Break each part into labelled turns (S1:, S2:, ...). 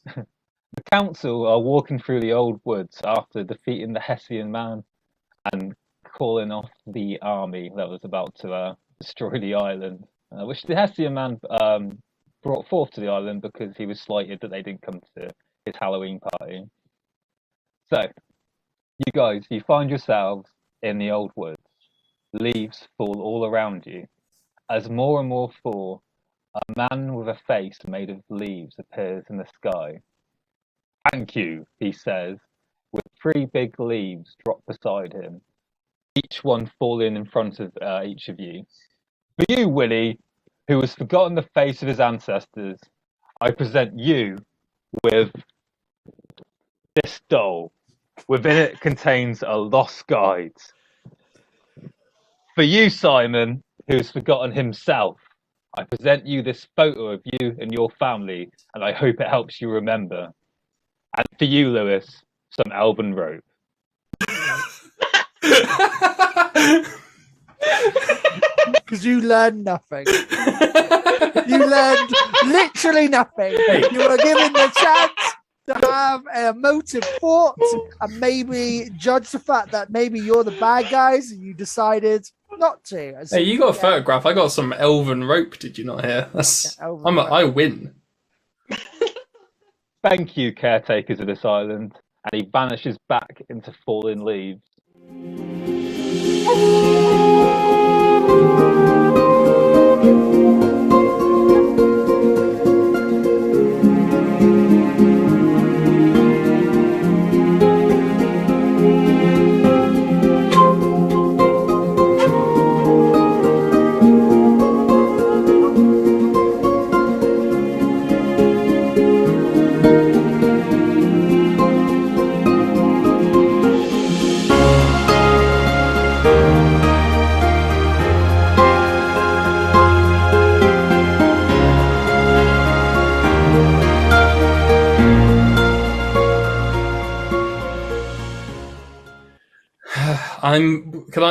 S1: The council are walking through the old woods after defeating the Hessian man and calling off the army that was about to destroy the island, which the Hessian man brought forth to the island because he was slighted that they didn't come to his Halloween party. So, you guys, you find yourselves in the old woods. Leaves fall all around you. As more and more fall, a man with a face made of leaves appears in the sky. Thank you, he says, with three big leaves dropped beside him, each one falling in front of each of you. For you, Willie, who has forgotten the face of his ancestors, I present you with this doll. Within it contains a lost guide. For you, Simon, who has forgotten himself, I present you this photo of you and your family, and I hope it helps you remember. And for you, Lewis, some elven rope.
S2: Because you learned nothing. You learned literally nothing. You were given the chance to have an emotive thought and maybe judge the fact that maybe you're the bad guys and you decided not to.
S3: Hey, you got a photograph. I got some elven rope. Did you not hear? I win.
S1: Thank you, caretakers of this island. And he vanishes back into fallen leaves.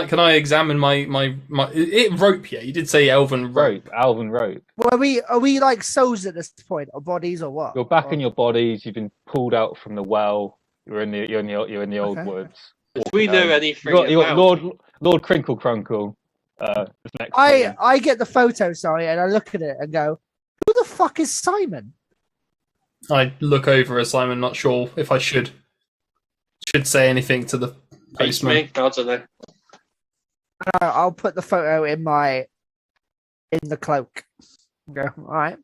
S3: Can I examine my rope? Yeah, you did say elven rope.
S1: Elven rope.
S2: Well, are we like souls at this point, or bodies, or what?
S1: You're back in your bodies. You've been pulled out from the well. You're in the old woods.
S4: Do we know anything
S1: you got
S4: about...
S1: Lord Crinkle Crunkle.
S2: I get the photo, sorry, and I look at it and go, "Who the fuck is Simon?"
S3: I look over at Simon, not sure if I should say anything to the postman.
S4: Me? I don't know.
S2: I'll put the photo in the cloak. Go, all right.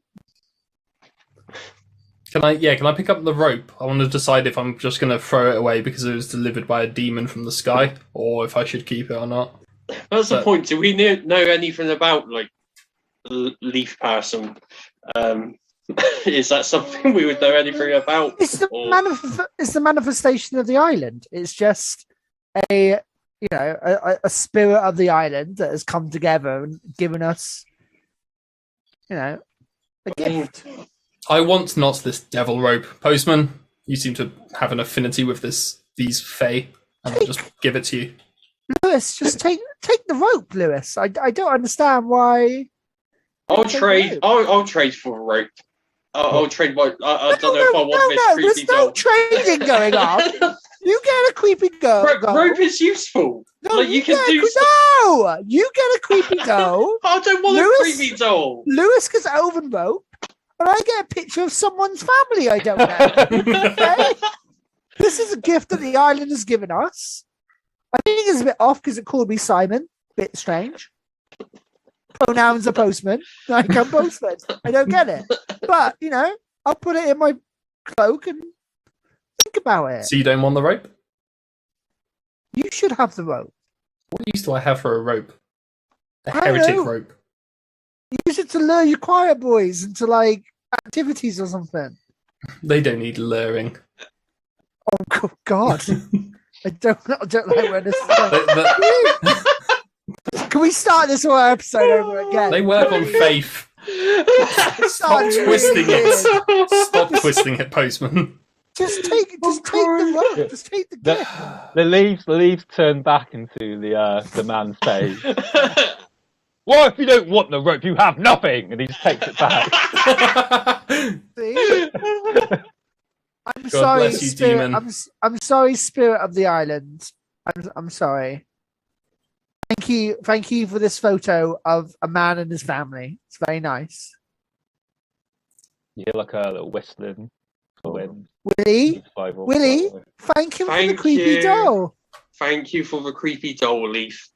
S3: Can I pick up the rope? I want to decide if I'm just going to throw it away because it was delivered by a demon from the sky, or if I should keep it or not.
S4: That's the point. Do we know anything about like Leaf Person? Is that something we would know anything about?
S2: It's the manifestation of the island. It's just a spirit of the island that has come together and given us, a gift.
S3: I want not this devil rope. Postman, you seem to have an affinity with these fae, and I'll just give it to you.
S2: Lewis, just take the rope, Lewis. I don't understand why.
S4: I'll trade for a rope. I'll trade my. I don't know if I want this creepy doll.
S2: There's no trading going on. You get a creepy doll.
S4: Rope is useful.
S2: No,
S4: like you can do.
S2: No, you get a creepy doll.
S4: I don't want a creepy doll.
S2: Lewis gets elven rope, and I get a picture of someone's family I don't know. Okay? This is a gift that the island has given us. I think it's a bit off because it called me Simon. Bit strange. Pronouns are postman. Like I'm postman. I don't get it. But, I'll put it in my cloak and think about it.
S3: So you don't want the rope?
S2: You should have the rope.
S3: What use do I have for a rope? A heretic rope.
S2: Use it to lure your quiet boys into, activities or something.
S3: They don't need luring.
S2: Oh, God. I don't like where this is going. Can we start this whole episode over again?
S3: They work on faith. Stop twisting it. Stop twisting it, postman.
S2: Just take the rope. Just take the gift.
S1: The leaves turn back into the man's face. Well, if you don't want the rope, you have nothing, and he just takes it back.
S2: See? I'm
S3: God
S2: sorry,
S3: bless you,
S2: spirit.
S3: demon.
S2: I'm sorry, spirit of the island. I'm sorry. Thank you for this photo of a man and his family. It's very nice.
S1: You hear like a little whistling for wind.
S2: Willie,
S1: 5 or
S2: Willie,
S1: 5.
S2: thank him for the
S4: Thank
S2: creepy
S4: you.
S2: doll.
S4: Thank you for the creepy doll, leaf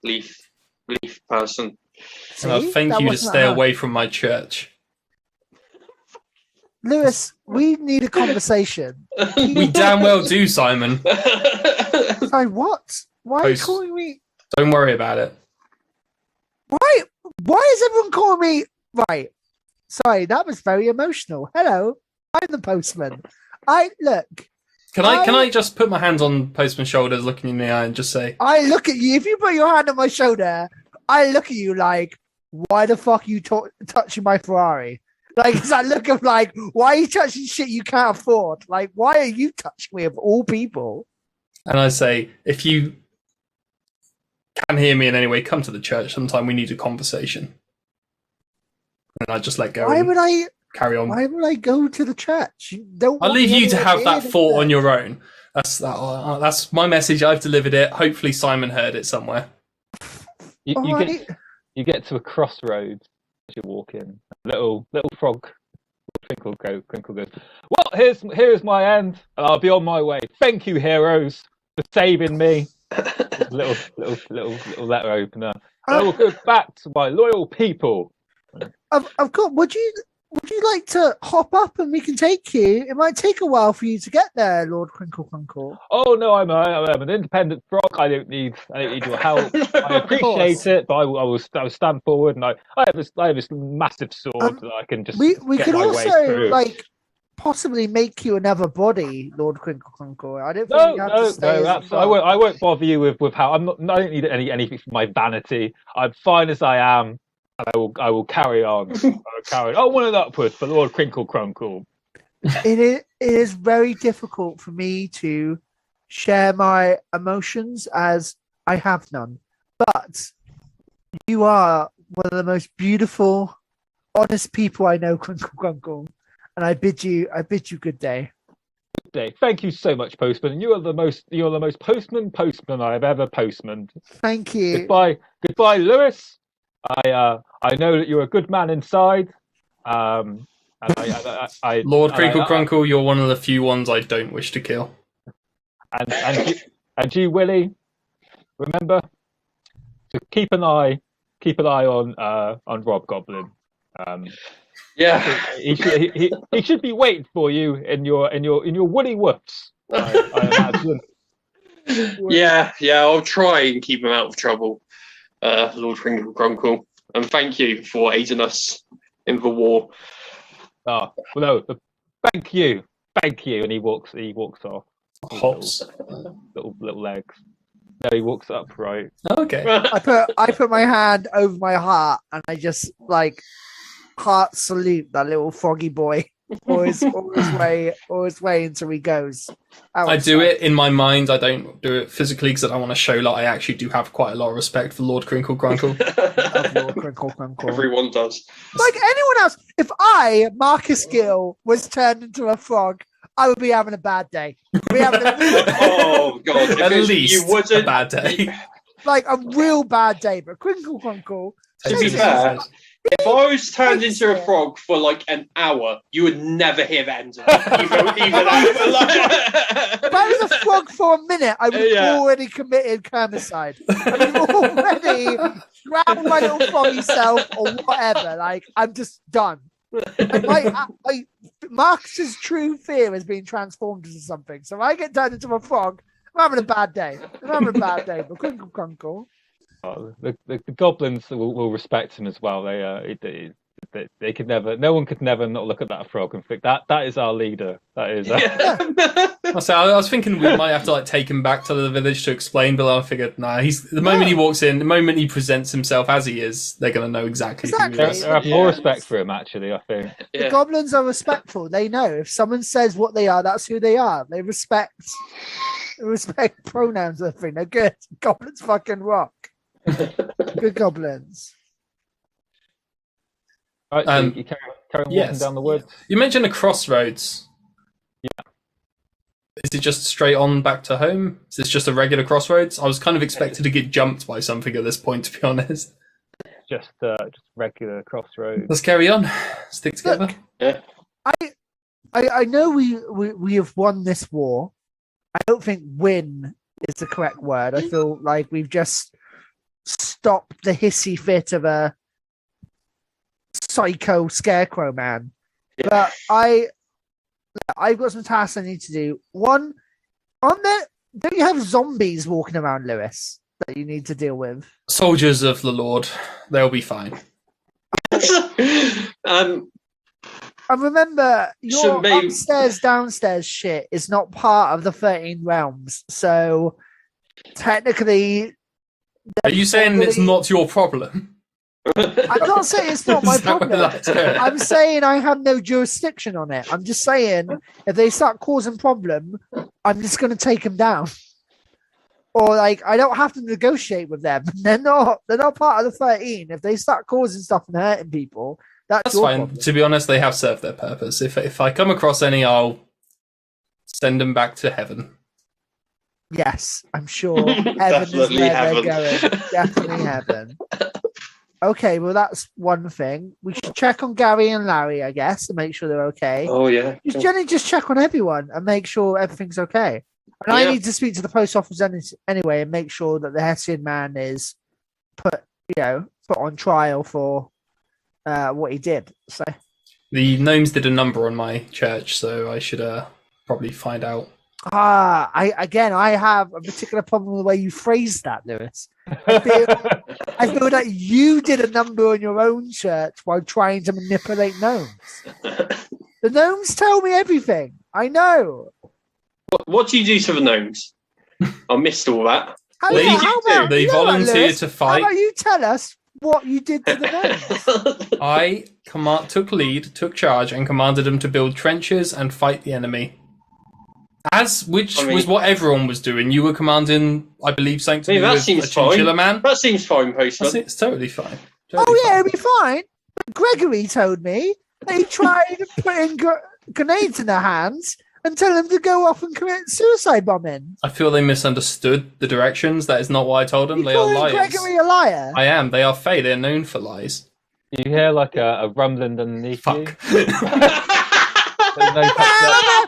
S4: person.
S2: See,
S3: Thank
S2: that
S3: you to
S2: wasn't
S3: stay
S2: hard.
S3: away from my church.
S2: Lewis, we need a conversation.
S3: We damn well do, Simon.
S2: Sorry, what? Why are you
S3: Post.
S2: calling me?
S3: Don't worry about it.
S2: Why is everyone calling me? Right. Sorry, that was very emotional. Hello, I'm the postman. Look.
S3: Can I just put my hands on Postman's shoulders, looking in the eye, and just say,
S2: I look at you. If you put your hand on my shoulder, I look at you like, why the fuck are you touching my Ferrari? Like, it's that look of like, why are you touching shit you can't afford? Like, why are you touching me of all people?
S3: and I say, if you can hear me in any way, come to the church sometime. We need a conversation. And I just let go.
S2: Why
S3: and
S2: would I?
S3: carry on?
S2: Why would I go to the church? You don't.
S3: I'll
S2: want
S3: leave
S2: me
S3: you to
S2: anywhere
S3: have
S2: near
S3: that
S2: the
S3: thought on
S2: church.
S3: your own. That's my message. I've delivered it. Hopefully, Simon heard it somewhere.
S1: You
S2: Alright.
S1: get to a crossroads as you're walking. Little frog, Crinkle goes. Well, here's my end, and I'll be on my way. Thank you, heroes, for saving me. little letter opener. I will go back to my loyal people.
S2: Of course. Would you like to hop up and we can take you? It might take a while for you to get there, Lord Crinkle Crunkle.
S1: Oh no, I'm an independent frog. I don't need your help. I appreciate it, but I will stand forward, and I have this massive sword that I can just
S2: We
S1: get
S2: could
S1: my way
S2: also
S1: through.
S2: like possibly make you another body, Lord Crinkle Crunkle. I don't think
S1: No,
S2: you have to stay as a
S1: absolutely. I
S2: frog.
S1: won't bother you with how I don't need anything for my vanity. I'm fine as I am, and I will carry on. I will carry on. Oh, one and upwards for Lord Crinkle Crunkle.
S2: It is very difficult for me to share my emotions as I have none. But you are one of the most beautiful, honest people I know, Crinkle Crunkle. And I bid you good day.
S1: Good day. Thank you so much, Postman. You're the most postman I have ever postmaned.
S2: Thank you.
S1: Goodbye, Lewis. I know that you're a good man inside. And
S3: Lord Crinkle Crunkle, you're one of the few ones I don't wish to kill.
S1: And you, Willie, remember to keep an eye on Rob Goblin.
S4: Yeah.
S1: He should be waiting for you in your woolly woofs. I imagine.
S4: Yeah, I'll try and keep him out of trouble, Lord Crinkle Crunkle. And thank you for aiding us in the war.
S1: Well, no, thank you, and he walks off.
S3: Hops.
S1: Little legs. No, he walks upright.
S3: Okay.
S2: I put my hand over my heart and I just like heart salute that little froggy boy or his way until he goes.
S3: I do it in my mind. I don't do it physically because I don't want to show that I actually do have quite a lot of respect for Lord Crinkle Crunkle.
S2: Lord Crinkle Crunkle.
S4: Everyone does.
S2: Like anyone else, if I, Marcus Gill, was turned into a frog, I would be having a bad day.
S4: Oh god!
S3: At least
S4: you wouldn't.
S3: a bad day.
S2: Like a real bad day. But Crinkle Crunkle.
S4: To be fair, if I was turned into a frog for like an hour, you would never hear the end of it. Even
S2: If I was a frog for a minute, I would have already committed kermicide. I would have already drowned my little froggy self or whatever. Like, I'm just done. Marcus's true fear is being transformed into something. So if I get turned into a frog, I'm having a bad day. But Crinkle Crunkle.
S1: The goblins will respect him as well. They could never. No one could never not look at that frog and think that is our leader. That is.
S3: I was thinking we might have to like take him back to the village to explain, but I figured the moment he walks in, the moment he presents himself as he is, they're going to know exactly. Who he is.
S1: They have more respect for him, actually. I think
S2: the goblins are respectful. They know if someone says what they are, that's who they are. They respect pronouns. I think they're good. Goblins fucking rock. Good goblins.
S1: Right, so you carry on walking down the woods.
S3: You mentioned a crossroads.
S1: Yeah.
S3: Is it just straight on back to home? Is this just a regular crossroads? I was kind of expected to get jumped by something at this point, to be honest.
S1: Just regular crossroads.
S3: Let's carry on. Stick together.
S2: Look,
S4: Yeah.
S2: I know we have won this war. I don't think win is the correct word. I feel like we've just stopped the hissy fit of a psycho scarecrow man.
S4: Yeah.
S2: But I've got some tasks I need to do. One, don't you have zombies walking around, Lewis, that you need to deal with?
S3: Soldiers of the Lord, they'll be fine.
S2: And remember,
S4: So
S2: your
S4: maybe-
S2: upstairs, downstairs shit is not part of the 13 realms. So technically,
S3: Are you saying it's not your problem?
S2: I'm not saying it's not my
S3: Is that where
S2: problem.
S3: that's going?
S2: I'm saying I have no jurisdiction on it. I'm just saying if they start causing problem, I'm just going to take them down. Or like I don't have to negotiate with them. They're not part of the 13. If they start causing stuff and hurting people, that's your
S3: fine.
S2: problem.
S3: To be honest, they have served their purpose. If I come across any, I'll send them back to heaven.
S2: Yes, I'm sure heaven is
S4: Definitely
S2: where
S4: heaven.
S2: they're going. Definitely heaven. Okay, well that's one thing. We should check on Gary and Larry, I guess, to make sure they're okay.
S4: Oh yeah.
S2: Just generally just check on everyone and make sure everything's okay. And I
S4: Yeah.
S2: need to speak to the post office anyway and make sure that the Hessian man is put on trial for what he did. So
S3: The gnomes did a number on my church, so I should probably find out.
S2: I have a particular problem with the way you phrased that, Lewis. I feel that you did a number on your own church while trying to manipulate gnomes. The gnomes tell me everything. I know.
S4: What do you do to the gnomes? I missed all that.
S2: How
S3: They-
S2: about
S3: They
S2: you know what,
S3: volunteered
S2: Lewis?
S3: to
S2: How
S3: fight.
S2: about you tell us what you did to the gnomes?
S3: I took lead, took charge, and commanded them to build trenches and fight the enemy. Which was what everyone was doing. You were commanding, I believe, something to
S4: Hey,
S3: do
S4: that
S3: with
S4: seems
S3: a chinchilla
S4: fine.
S3: man.
S4: That seems fine, postman.
S3: It's totally fine.
S2: Oh
S3: Totally
S2: yeah,
S3: fine.
S2: it'll be fine. But Gregory told me they tried putting grenades in their hands and tell them to go off and commit suicide bombing.
S3: I feel they misunderstood the directions. That is not what I told them.
S2: You
S3: They are
S2: calling
S3: liars.
S2: Gregory a liar?
S3: I am. They are fey. They're known for lies.
S1: You hear like a rumbling underneath you.
S3: Fuck.
S1: There's no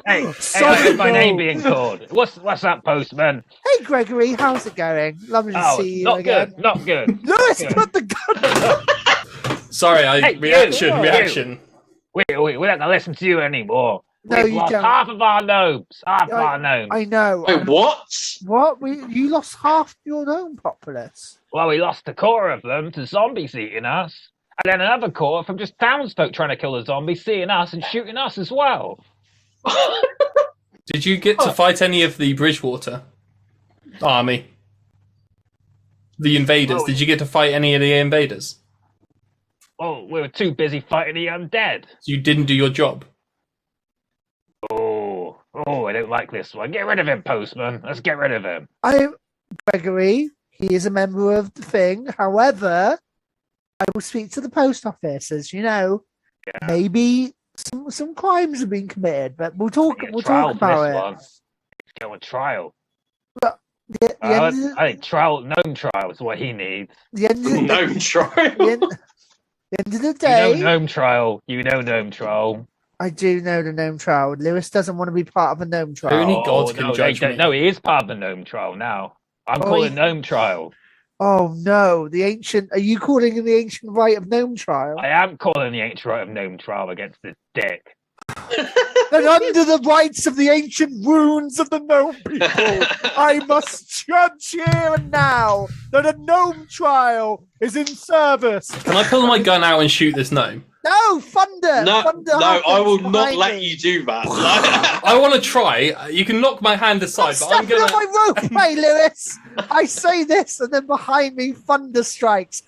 S1: hey,
S2: Sorry,
S1: I heard my
S2: no.
S1: name being called. What's that, postman?
S2: Hey Gregory, how's it going? Lovely to see you
S1: not
S2: again.
S1: good, not good.
S2: Lewis,
S1: Good.
S2: put the gun.
S3: Sorry,
S1: Hey,
S3: reaction.
S1: you. We don't have to listen to you anymore.
S2: No,
S1: We've
S2: you
S1: lost
S2: don't.
S1: half of our gnomes. Half of our gnomes.
S2: I know.
S4: Wait, what?
S2: What? You lost half your gnome populace.
S1: Well, we lost a quarter of them to zombies eating us, and then another quarter from just townsfolk trying to kill the zombies, seeing us and shooting us as well.
S3: Did you get to fight any of the Bridgewater army? The invaders.
S1: Oh.
S3: Did you get to fight any of the invaders?
S1: Oh, we were too busy fighting the undead.
S3: You didn't do your job.
S1: Oh, I don't like this one. Get rid of him, postman. Let's get rid of him.
S2: Gregory, he is a member of the thing. However, I will speak to the post office, as you know.
S1: Yeah.
S2: Maybe some crimes have been committed, but we'll talk.
S1: Get a
S2: We'll
S1: trial
S2: talk
S1: for
S2: about
S1: this
S2: it.
S1: one. Let's go a trial.
S2: The end of
S1: I think gnome trial is what he needs.
S2: the end of the-
S4: Gnome trial.
S2: the end of the
S1: You
S2: day,
S1: know gnome trial. You know gnome trial.
S2: I do know the gnome trial. Lewis doesn't want to be part of a gnome trial.
S3: Only God can
S1: no,
S3: judge
S1: they
S3: me.
S1: don't. No, he is part of the gnome trial now. I'm
S2: Oh,
S1: calling
S2: he-
S1: gnome trial.
S2: Oh no, the ancient. Are you calling it the ancient rite of gnome trial?
S1: I am calling the ancient right of gnome trial against this dick.
S2: And under the rights of the ancient runes of the gnome people, I must judge here and now that a gnome trial is in service.
S3: Can I pull my gun out and shoot this gnome?
S2: No, thunder!
S4: No,
S2: thunder
S4: no, I will
S2: happens
S4: not
S2: behind
S4: let
S2: me.
S4: you do that.
S3: I want to try. You can knock my hand aside,
S2: Stop
S3: but I'm
S2: stepping on
S3: gonna.
S2: my rope, hey Lewis! I say this, and then behind me, thunder strikes.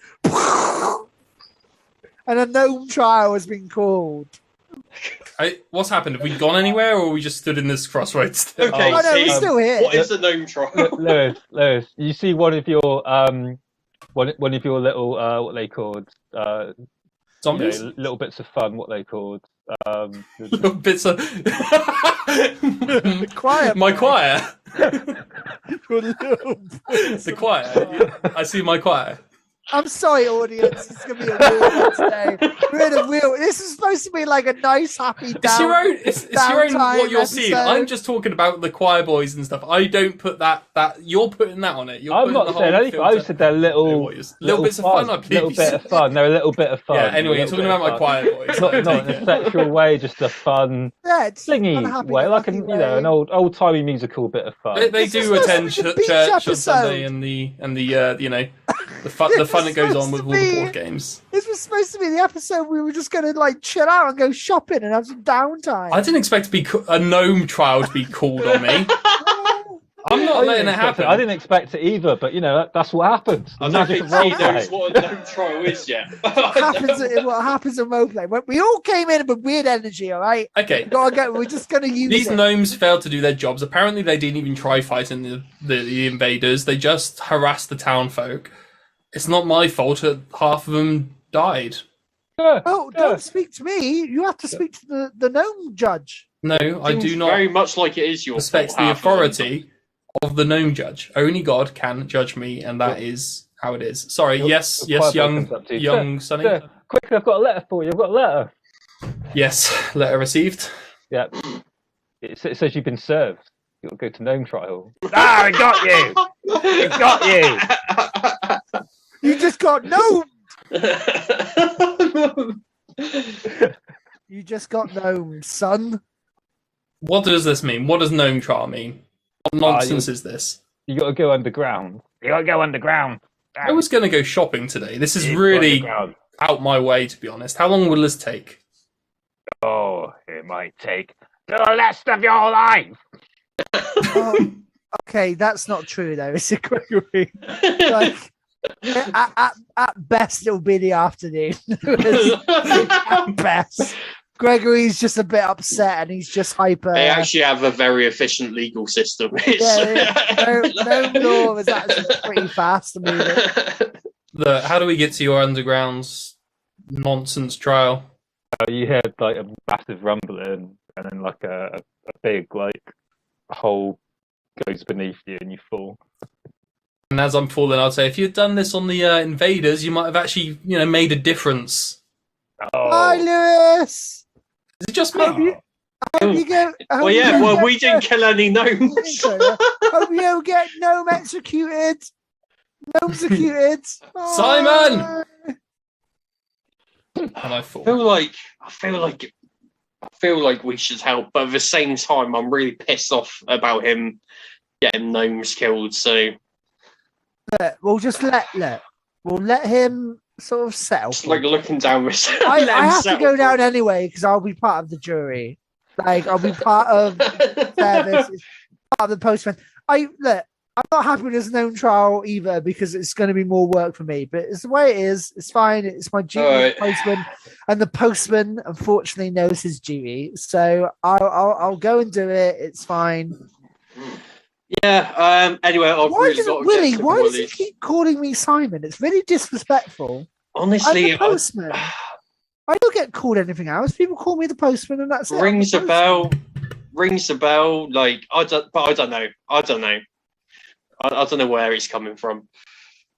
S2: And a gnome trial has been called.
S3: What's happened? Have we gone anywhere, or we just stood in this crossroads? Still?
S4: Okay,
S2: Oh no, we're
S4: see,
S2: still here.
S4: what is the gnome trial?
S1: Lewis, you see one of your little what they called
S3: Zombies?
S1: little bits of fun. What they called?
S3: Little bits of
S2: Choir
S3: my
S2: boy.
S3: choir.
S2: The
S3: The choir. I see my choir.
S2: I'm sorry, audience. It's gonna be a weird one today. We're in a real. This is supposed to be like a nice, happy
S3: It's
S2: down.
S3: your own. It's your own.
S2: downtime
S3: What you're seeing.
S2: episode.
S3: I'm just talking about the choir boys and stuff. I don't put that. You're putting that on it. You're
S1: I'm
S3: putting
S1: not
S3: the
S1: saying
S3: whole
S1: anything. I
S3: filter.
S1: just said they're little
S3: bits of fun. I believe
S1: little
S3: you
S1: bit
S3: said.
S1: of fun. They're a little bit of fun.
S3: Yeah. Anyway, you're
S1: A little
S3: talking
S1: bit
S3: about my
S1: of
S3: choir
S1: fun.
S3: boys.
S1: Not in a sexual way, just a fun,
S2: Yeah, it's
S1: flingy
S2: unhappy,
S1: way, like
S2: unhappy
S1: an
S2: way.
S1: old timey musical bit of fun.
S3: They
S2: This is
S3: do
S2: supposed to
S3: attend
S2: be the
S3: church
S2: beach
S3: on
S2: episode.
S3: Sunday and the you know the fun that goes on with all the board games.
S2: This was supposed to be the episode we were just going to like chill out and go shopping and have some downtime.
S3: I didn't expect to be a gnome trial to be called on me. I'm not letting it happen.
S1: I didn't expect it either, but that's what happens.
S4: I don't think he knows what a gnome trial is yet.
S2: what happens in roleplay? We all came in with weird energy, all right?
S3: Okay.
S2: We're just going to use
S3: These
S2: it.
S3: gnomes failed to do their jobs. Apparently, they didn't even try fighting the invaders. They just harassed the town folk. It's not my fault that half of them died.
S2: Oh, don't speak to me. You have to speak to the gnome judge.
S3: No, I do
S4: Seems
S3: not
S4: very much like it is your
S3: respect
S4: fault,
S3: the
S4: half of them.
S3: authority of the gnome judge. Only God can judge me, and that is how it is. Sorry, yes, young Sonny.
S1: Sir, quickly, I've got a letter for you. I've got a letter.
S3: Yes, letter received.
S1: Yeah. It says you've been served. You've got to go to gnome trial. Ah, we got you! We got you!
S2: You just got gnome. You just got gnome, son.
S3: What does this mean? What does gnome trial mean? What nonsense is this?
S1: You got to go underground. You got to go underground.
S3: I was going to go shopping today. This is really
S1: Underground.
S3: out my way, to be honest. How long will this take?
S1: Oh, it might take the rest of your life.
S2: Oh, okay, that's not true though, is it, Gregory? Like, at best, it'll be the afternoon. At best, Gregory's just a bit upset and he's just hyper.
S4: They actually have a very efficient legal system.
S2: No law is actually pretty fast to move it.
S3: How do we get to your underground's nonsense trial?
S1: You heard like a massive rumbling, and then like a big like hole goes beneath you, and you fall.
S3: And as I'm falling, I'd say, if you'd done this on the invaders, you might have actually, made a difference.
S2: Hi, Lewis.
S3: Is it just me?
S2: Hope you get.
S4: Well, yeah. Well, we didn't kill any gnomes.
S2: Hope you don't get gnome executed. Gnome executed.
S3: Simon! And I fall.
S4: I feel like we should help, but at the same time, I'm really pissed off about him getting gnomes killed. So
S2: We'll just we'll let him sort of settle.
S4: it's like looking down this.
S2: I have to go down anyway because I'll be part of the jury. Like I'll be part of the service, part of the postman. I'm not happy with this gnome trial either because it's going to be more work for me. But it's the way it is. It's fine. It's my duty as a postman, and the postman unfortunately knows his duty. So I'll go and do it. It's fine.
S4: Yeah. Anyway,
S2: Why does he keep calling me Simon? It's really disrespectful.
S4: Honestly,
S2: I'm the postman. I don't get called anything else. People call me the postman, and that's it.
S4: Rings a bell. Like I don't know. I don't know where it's coming from.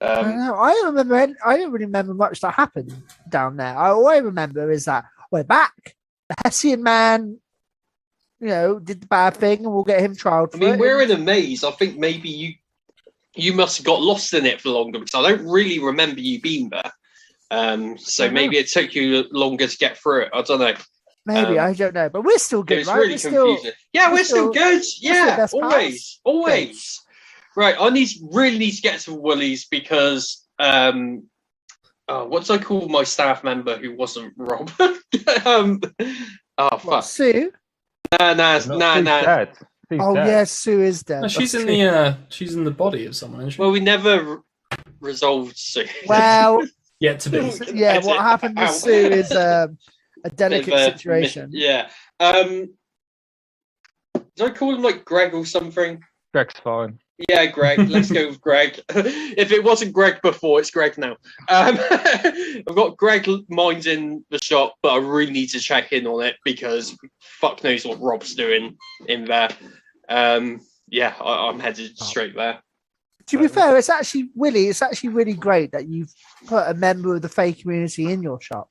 S2: I don't know. I don't really remember much that happened down there. All I remember is that we're back. The Hessian man, did the bad thing, and we'll get him trialed.
S4: I mean, we're in a maze. I think maybe you must have got lost in it for longer because I don't really remember you being there. So maybe it took you longer to get through it. I don't know.
S2: Maybe I don't know, but we're still good,
S4: It's
S2: right?
S4: really confusing. We're still good. Yeah, always. Right, I really need to get to Woolies because what did I call my staff member who wasn't Rob? Fuck.
S2: Sue?
S1: Nah.
S2: Oh yeah, Sue is dead.
S3: No, she's in the body of someone, isn't she?
S4: Well, we never resolved Sue.
S2: Well,
S3: yet to be.
S2: Yeah, what happened with Sue is a delicate situation.
S4: Yeah. Did I call him like Greg or something?
S1: Greg's fine.
S4: Yeah, Greg. Let's go with Greg. If it wasn't Greg before, it's Greg now. I've got Greg mines in the shop, but I really need to check in on it because fuck knows what Rob's doing in there. Yeah, I'm headed straight there.
S2: To be fair, it's actually really great that you've put a member of the Fae community in your shop.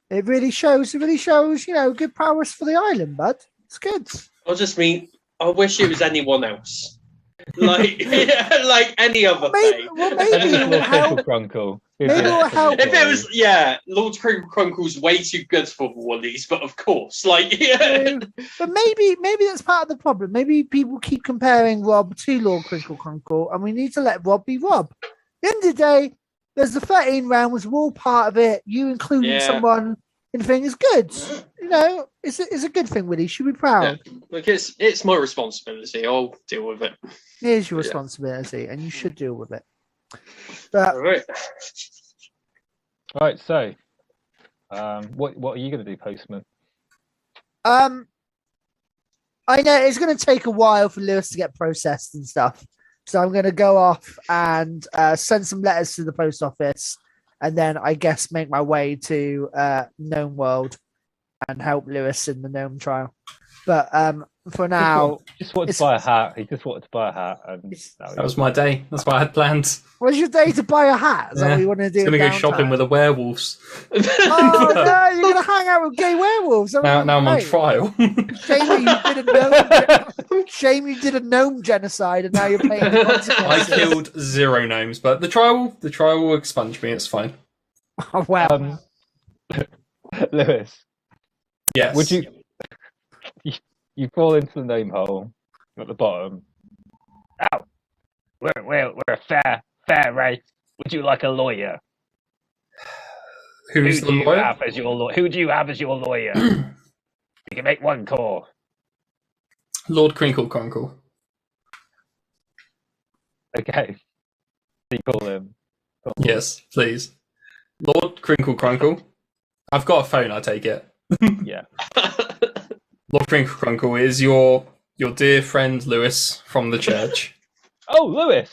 S2: It really shows, good prowess for the island, bud. It's good.
S4: I wish it was anyone else. Like any other thing.
S2: Well, maybe it will help. Maybe it will help.
S4: If it was, Lord Crinkle Crunkle's way too good for the Woolies, but of course, But
S2: maybe that's part of the problem. Maybe people keep comparing Rob to Lord Crinkle Crunkle, and we need to let Rob be Rob. At the end of the day, there's the 13 rounds. We're all part of it. You including someone in the thing is good. It's a good thing, Willie. Should be proud.
S4: Yeah. Look, it's my responsibility. I'll deal with it.
S2: It is your responsibility, and you should deal with it. But,
S4: all right.
S1: Right. So, what are you going to do, Postman?
S2: I know it's going to take a while for Lewis to get processed and stuff, so I'm going to go off and send some letters to the post office, and then I guess make my way to Gnome World and help Lewis in the Gnome trial. But for now,
S1: just wanted to buy a hat. He just wanted to buy a hat, and
S3: that was my day. That's what I had planned.
S2: What's your day to buy a hat? Is that what you want to do?
S3: I'm going to go shopping with the werewolves.
S2: Oh no, you're going to hang out with gay werewolves.
S3: Now I'm on trial.
S2: Shame you did a gnome genocide, and now you're paying the consequences.
S3: I killed 0 gnomes, but the trial will expunge me. It's fine.
S2: Oh wow,
S1: Lewis.
S3: Yes.
S1: Would you fall into the name hole at the bottom? Oh, we're a fair race. Would you like a lawyer?
S3: Who's the lawyer?
S1: Who do you have as your lawyer? You can make one call.
S3: Lord Crinkle Crunkle.
S1: Okay. You call him.
S3: Yes, please. Lord Crinkle Crunkle. I've got a phone, I take it.
S1: Yeah.
S3: Lord Crinkle Crunkle is your dear friend Lewis from the church.
S1: Oh, Lewis.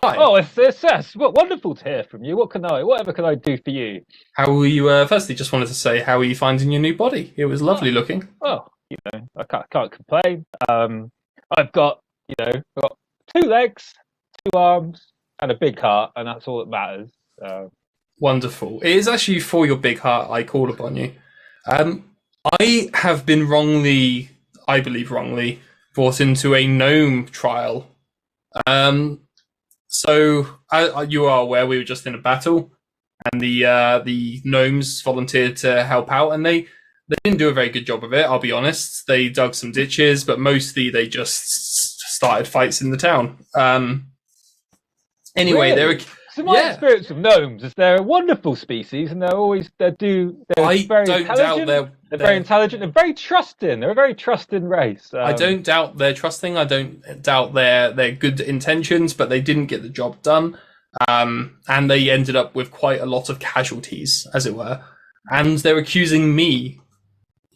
S3: Hi.
S1: Oh, it's what wonderful to hear from you. Whatever can I do for you?
S3: How are you? Firstly, just wanted to say, how are you finding your new body? It was lovely looking.
S1: Oh, I can't complain. I've got 2 legs, 2 arms, and a big heart, and that's all that matters.
S3: Wonderful. It is actually for your big heart I call upon you. I have been I believe wrongly, brought into a gnome trial. So you are aware we were just in a battle, and the gnomes volunteered to help out, and they didn't do a very good job of it. I'll be honest. They dug some ditches, but mostly they just started fights in the town. Anyway,
S1: really? So my experience with gnomes is they're a wonderful species, and they're very intelligent and very trusting. They're a very trusting race.
S3: I don't doubt their trusting. I don't doubt their good intentions, but they didn't get the job done. And they ended up with quite a lot of casualties, as it were. And they're accusing me,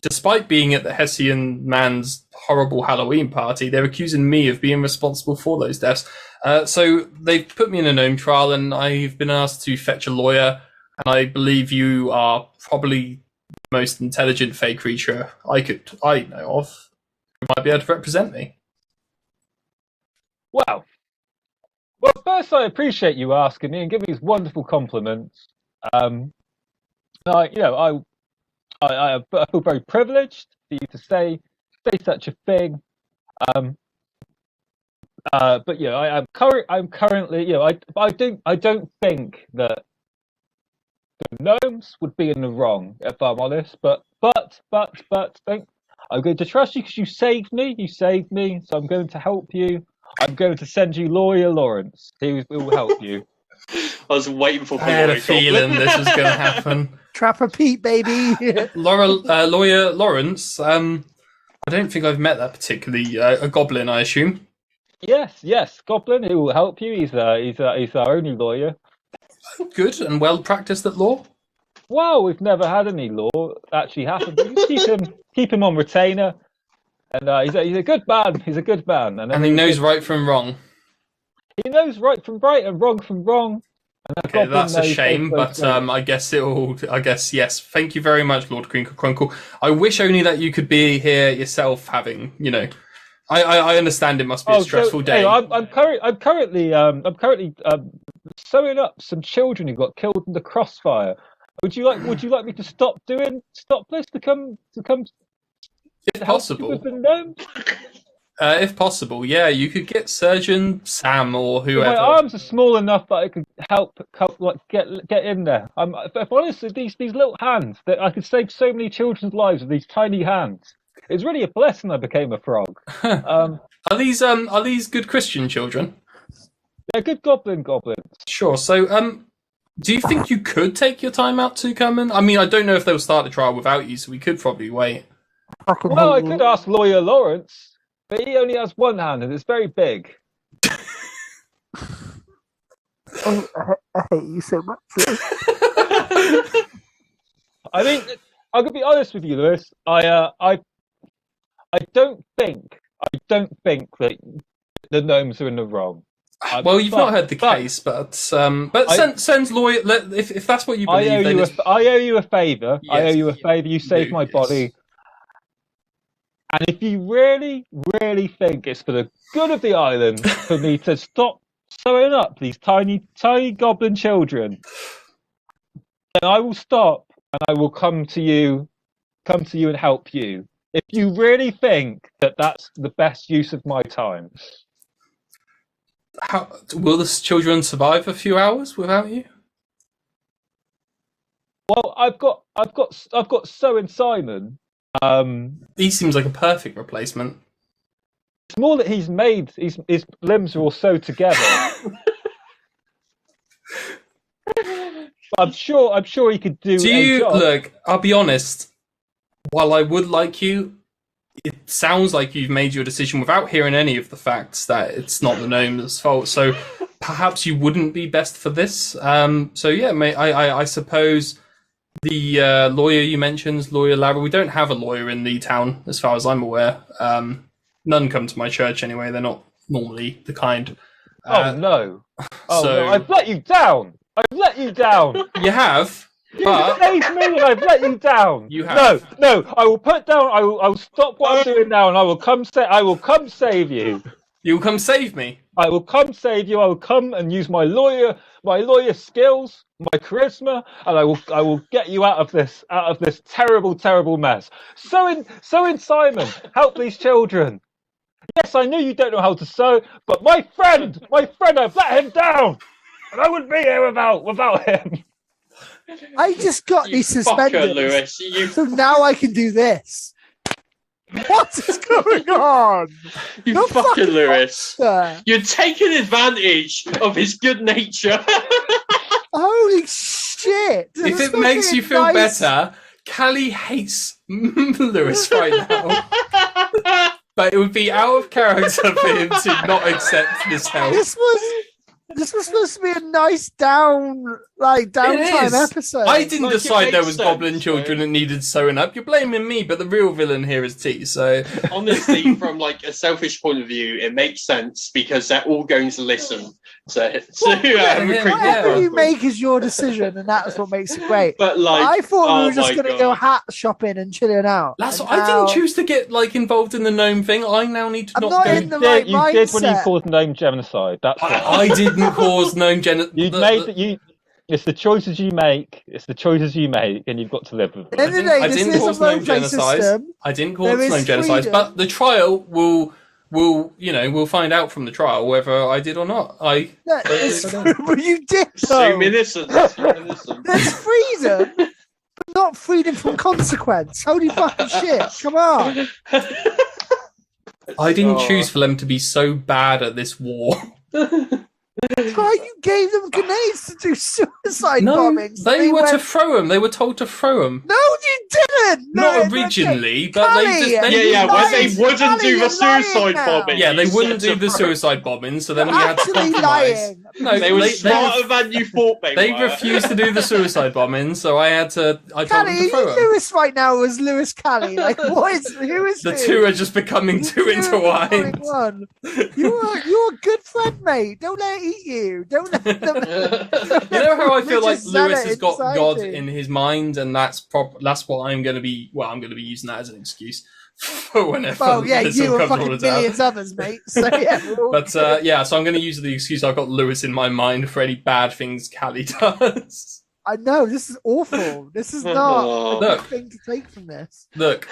S3: despite being at the Hessian man's horrible Halloween party, they're accusing me of being responsible for those deaths. So they've put me in a gnome trial, and I've been asked to fetch a lawyer, and I believe you are probably the most intelligent fey creature I know of who might be able to represent me.
S1: Well, first I appreciate you asking me and giving these wonderful compliments. I feel very privileged for you to say such a thing. But I'm currently, I don't think that the gnomes would be in the wrong, if I'm honest. But I'm going to trust you because you saved me. So I'm going to help you. I'm going to send you Lawyer Lawrence. He will help you.
S4: I was waiting for.
S3: I had a feeling this was going to happen.
S2: Trapper Pete, baby.
S3: Lawyer Lawrence. I don't think I've met that particularly. A goblin, I assume.
S1: Yes, goblin. He will help you. He's our only lawyer.
S3: Good and well practiced at law.
S1: Well, we've never had any law actually happen. But you keep him on retainer. And he's a good man. He's a good man,
S3: and he knows right from wrong.
S1: He knows right from right and wrong from wrong.
S3: Okay, that's a shame, but I guess yes. Thank you very much, Lord Crinkle Crunkle. I wish only that you could be here yourself, having I understand it must be a stressful day.
S1: Hey, I'm currently sewing up some children who got killed in the crossfire. Would you like me to stop this to come
S3: if possible
S1: with the gnomes?
S3: If possible, yeah, you could get Surgeon Sam or whoever.
S1: My arms are small enough that I could help like get in there. If honestly, these little hands, that I could save so many children's lives with these tiny hands. It's really a blessing I became a frog.
S3: Are these good Christian children?
S1: They're good goblins.
S3: Sure. So, do you think you could take your time out to come in? I mean, I don't know if they'll start the trial without you, so we could probably wait.
S1: Well, I could ask Lawyer Lawrence. But he only has one hand, and it's very big.
S2: I hate you so much.
S1: I mean, I'm gonna be honest with you, Lewis. I don't think that the gnomes are in the wrong.
S3: Well, you've not heard the case, but sends lawyer. If that's what you believe,
S1: I owe you a favour.
S3: Yes,
S1: I owe you a favour. You saved my body. And if you really, really think it's for the good of the island for me to stop sewing up these tiny, tiny goblin children, then I will stop and I will come to you and help you. If you really think that that's the best use of my time.
S3: How will the children survive a few hours without you?
S1: Well, I've got Sewing Simon.
S3: He seems like a perfect replacement.
S1: It's more that he's made his limbs are all sewed together. I'm sure he could do.
S3: Look? I'll be honest. While I would like you, it sounds like you've made your decision without hearing any of the facts that it's not the gnome's fault. So perhaps you wouldn't be best for this. So yeah, I suppose. The lawyer you mentioned, Lawyer Larry, we don't have a lawyer in the town, as far as I'm aware. None come to my church anyway. They're not normally the kind.
S1: No. No, I've let you down. You
S3: have,
S1: but you saved me and I've let you down.
S3: You have.
S1: No. I will put down. I will stop what I'm doing now, and I will come save you.
S3: You will come save me.
S1: I will come save you. I will come and use my lawyer skills, my charisma, and I will get you out of this terrible mess. Sewing Simon, help these children. Yes, I knew you don't know how to sew, but my friend, I've let him down, and I wouldn't be here without him.
S2: I just got these suspended,
S4: Lewis.
S2: So now I can do this. What is going on?
S4: You fucking Lewis. You're taking advantage of his good nature.
S2: Holy shit.
S3: If it makes you feel better, Callie hates Lewis right now. But it would be out of character for him to not accept this help.
S2: This was supposed to be a nice downtime episode.
S3: I didn't decide there was goblin children that needed sewing up. You're blaming me, but the real villain here is T. So
S4: honestly, from like a selfish point of view, it makes sense because they're all going to listen.
S2: Whatever you make is your decision, and that's what makes it great.
S4: But I
S2: thought we were just going to go hat shopping and chilling out.
S3: That's what, I didn't choose to get involved in the gnome thing. I now need to not go.
S2: In the right
S1: you did when you caused gnome genocide. That's
S3: I didn't cause gnome genocide.
S1: It's the choices you make. And you've got to live with them.
S3: I didn't cause gnome genocide. I didn't cause gnome genocide, but the trial we'll find out from the trial whether I did or not.
S2: But you did.
S4: Assume innocence.
S2: There's freedom, but not freedom from consequence. Holy fucking shit! Come on.
S3: I didn't choose for them to be so bad at this war.
S2: That's why you gave them grenades to do suicide bombings.
S3: They were to throw them. They were told to throw them.
S2: No, you Listen,
S3: Not originally, but
S2: Callie,
S3: they just...
S4: when they wouldn't do the suicide bombing.
S3: Yeah, they wouldn't do the suicide bombing, so then we had to compromise.
S2: Lying.
S3: No,
S4: they were smarter than you thought they were.
S3: They refused to do the suicide bombing, so I told them to throw them.
S2: Lewis right now is Lewis Callie. Like, who is
S3: the two are just becoming too intertwined.
S2: You're a good friend, mate. Don't let it eat you. Don't let them.
S3: You know how I feel like Lewis has got God in his mind, and that's what I'm going to be. Well, I'm going to be using that as an excuse for whenever.
S2: Oh yeah, you and fucking millions others, mate. So yeah.
S3: But so I'm going to use the excuse I've got Lewis in my mind for any bad things Callie does.
S2: I know this is awful. This is not a good thing to take from this.
S3: Look.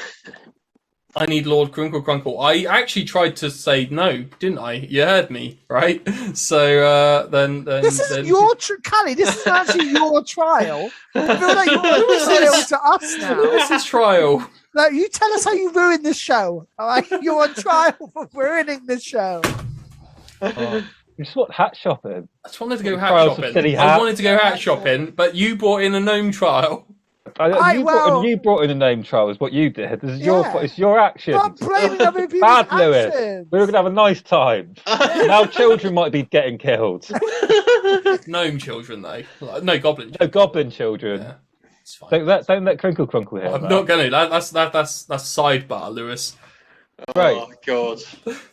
S3: I need Lord Crinkle Crunkle. I actually tried to say no, didn't I? You heard me, right? So then this
S2: isn't your Callie. This is actually your trial. I feel like you're trial to us now.
S3: This is trial.
S2: No, you tell us how you ruined the show. All right, you're on trial for ruining the show.
S1: You just want hat shopping.
S3: I just wanted to go hat shopping. I wanted to go hat shopping, but you brought in a gnome trial.
S1: You brought in a name trial is what you did. This is it's your action.
S2: Stop blaming other people's
S1: Bad
S2: actions.
S1: Lewis. We were gonna have a nice time. Now children might be getting killed.
S3: Gnome children though. No goblin.
S1: No goblin children. Yeah, it's fine. Don't let Crinkle Crunkle hear.
S3: I'm not gonna. That's sidebar, Lewis.
S1: Right.
S4: Oh God.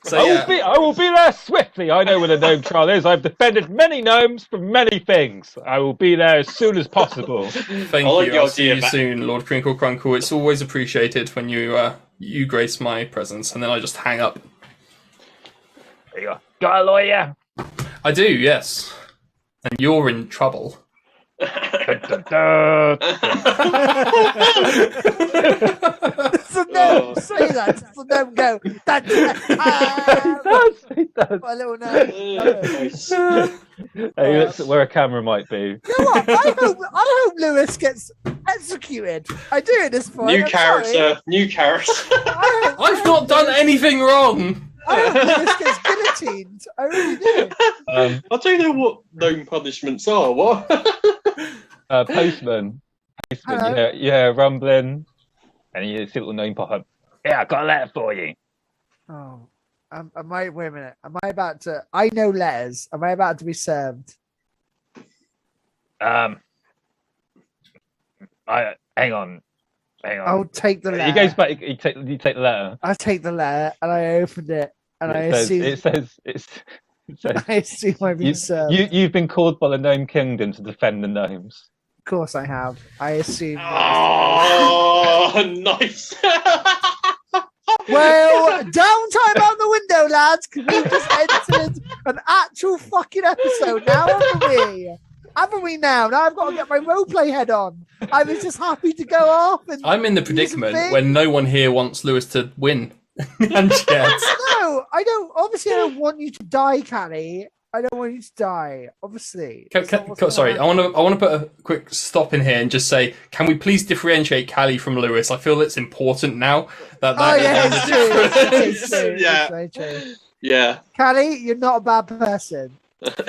S3: So,
S1: I will be there swiftly. I know where the gnome trial is. I've defended many gnomes from many things. I will be there as soon as possible.
S3: Thank you. I'll see you soon, Lord Crinkle Crunkle. It's always appreciated when you grace my presence, and then I just hang up.
S1: There you go. Got a lawyer?
S3: I do, yes. And you're in trouble.
S2: So no, say that. So don't go.
S1: He does.
S2: My little nose.
S1: He looks at where a camera might be.
S2: You know what? I hope Lewis gets executed. I do at this point.
S4: New character.
S3: I've not done anything wrong.
S2: I hope Lewis gets guillotined. I really do.
S4: I don't know what gnome punishments are. What?
S1: Postman. Yeah, rumbling. And you see a little gnome pop up. Yeah, I got a letter for you.
S2: Oh, wait a minute. Am I about to? I know letters. Am I about to be served?
S1: Hang on.
S2: I'll take the letter.
S1: He goes back. You take the letter.
S2: I take the letter and I opened it and
S1: it says.
S2: I assume I've been served.
S1: You've been called by the Gnome Kingdom to defend the gnomes.
S2: Of course I have. I assume.
S4: Oh, nice.
S2: Well, downtime out the window, lads, because we've just entered an actual fucking episode now, haven't we? Haven't we now? Now I've got to get my roleplay head on. I was just happy to go off. And
S3: I'm in the predicament when no one here wants Lewis to win. And yet.
S2: No, I don't. Obviously, I don't want you to die, Callie. I don't want you to die. Obviously.
S3: Sorry, I want to put a quick stop in here and just say, can we please differentiate Callie from Lewis? I feel it's important now that.
S2: It's true.
S4: Yeah.
S2: It's true.
S4: Yeah.
S2: Callie, you're not a bad person.